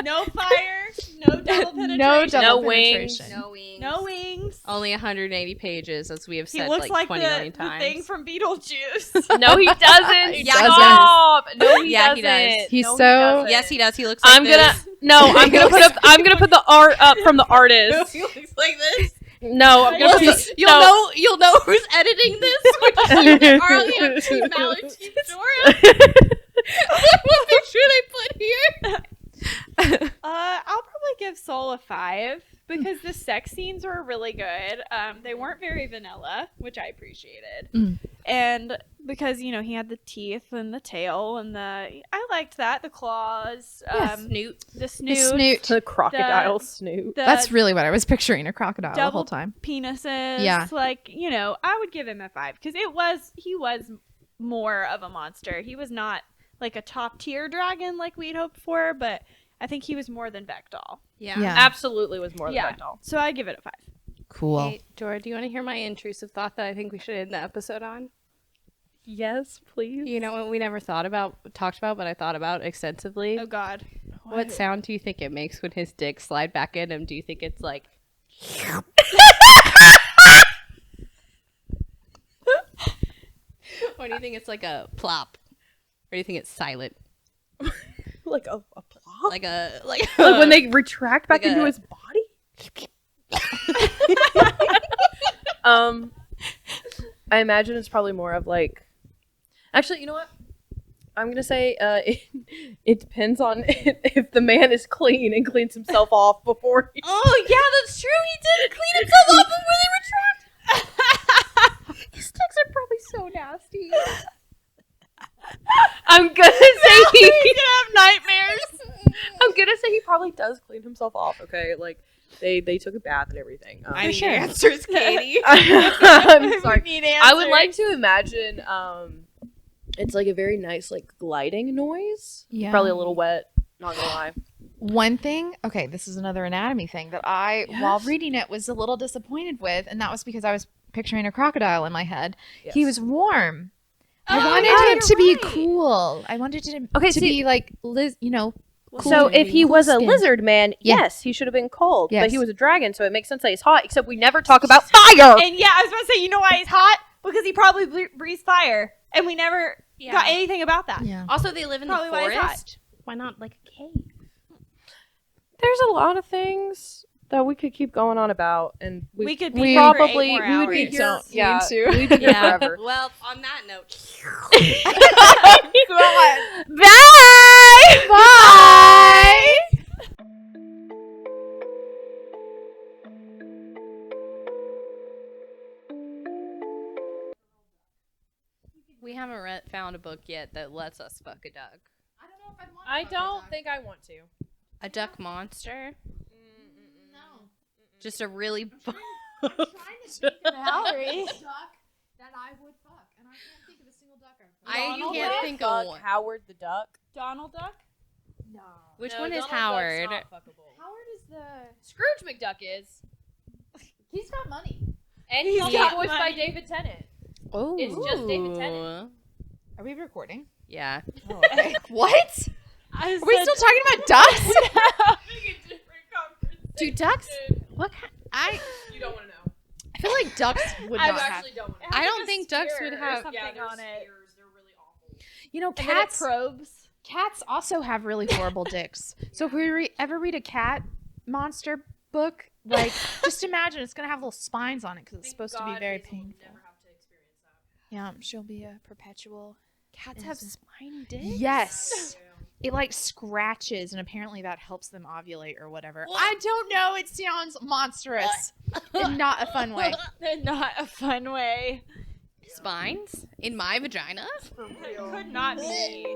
No fire. No double penetration. No double No wings. penetration. No wings. No wings. Only 180 pages, as we have He said looks like 20 million the times. thing from Beetlejuice. No, he doesn't. He Stop. No, he Yeah, doesn't. he does. He's No, so- doesn't. Yes, he does. He looks like I'm gonna this. I'm gonna put the art up from the artist. He looks like this. No, I'm gonna put the, You'll know who's editing this. Which is you, Arlie, and Team Mallory, Team Dora. What picture they put here? I'll probably give Soul a 5 because the sex scenes were really good. They weren't very vanilla, which I appreciated. And because, he had the teeth and the tail and I liked that. The claws, Snoot. the The snoot, snoot. the crocodile snoot. the That's really what I was picturing, a crocodile the double whole time. penises. Yeah. Like, I would give him a 5 because he was more of a monster. He was not like a top tier dragon like we'd hoped for, but I think he was more than Vectal. Yeah. Yeah. Absolutely was more than Yeah. Vectal. So I give it a 5. Cool. Hey, Dora, do you want to hear my intrusive thought that I think we should end the episode on? Yes, please. You know what we never talked about, but I thought about extensively? Oh God. What sound do you think it makes when his dick slide back in him? Do you think it's like... Or do you think it's like a plop? Or do you think it's silent? like a plop? Like a... Like When they retract back like into a- his body? I imagine it's probably more of like. Actually, you know what? I'm gonna say it depends on if the man is clean and cleans himself off before. Oh, yeah, that's true. He did clean himself up before they retract. His sticks are probably so nasty. I'm gonna say He's gonna have nightmares. I'm gonna say he probably does clean himself off. Okay, like they took a bath and everything. I need answers, Katie. I'm sorry. We need I would answers. like to imagine it's like a very nice like gliding noise. Yeah. Probably a little wet, not gonna lie. One thing, okay, this is another anatomy thing that I, while reading it, was a little disappointed with, and that was because I was picturing a crocodile in my head. Yes. He was warm. Oh, I wanted yeah, him you're to be right. cool. I wanted him Okay, to see- be like, cool. So if he was a Cool skin. lizard man, Yeah. yes, he should have been cold. But Yes. he was a dragon, so it makes sense that he's hot. Except we never talk about fire. And yeah, I was about to say, you know why he's hot? Because he probably breathes fire, and we never got anything about that. Yeah. Also, they live in Probably the why he's hot. forest. Why not like a cave? There's a lot of things that we could keep going on about, and We could be we here for 8 probably more we would be hours. here. Yeah, we'd be here Yeah. forever. Well, on that note. Bye. Bye. We haven't found a book yet that lets us fuck a duck. I don't think I want to. A duck monster? No. Just a really... Valerie. that I would fuck, and I can't think of a single duck You Donald can't Duck? think of one. Howard the Duck. Donald Duck? No. Which No, one is Donald Duck's Howard? not fuckable. Howard is the. Scrooge McDuck is, He's got money. and He's he's got voiced by money. David Tennant. Oh. It's just David Tennant. Are we recording? Yeah. Oh, okay. What? I Are we said- still talking about ducks? Do ducks? What kind? You don't want to know. I feel like ducks would I not have. actually don't want to It know. has I like don't a think ducks spear would or have- something Yeah, their on it. spears, they're really awful. You know, And then it cats. probes. Cats also have really horrible dicks. So if we ever read a cat monster book, like just imagine it's gonna have little spines on it because it's supposed to be very painful. Never have to experience that. Yeah, she'll be a perpetual. Cats have spiny dicks. Yes. It like scratches, and apparently that helps them ovulate or whatever. I don't know. It sounds monstrous in not a fun way. Not a fun way. Spines in my vagina? It could not be.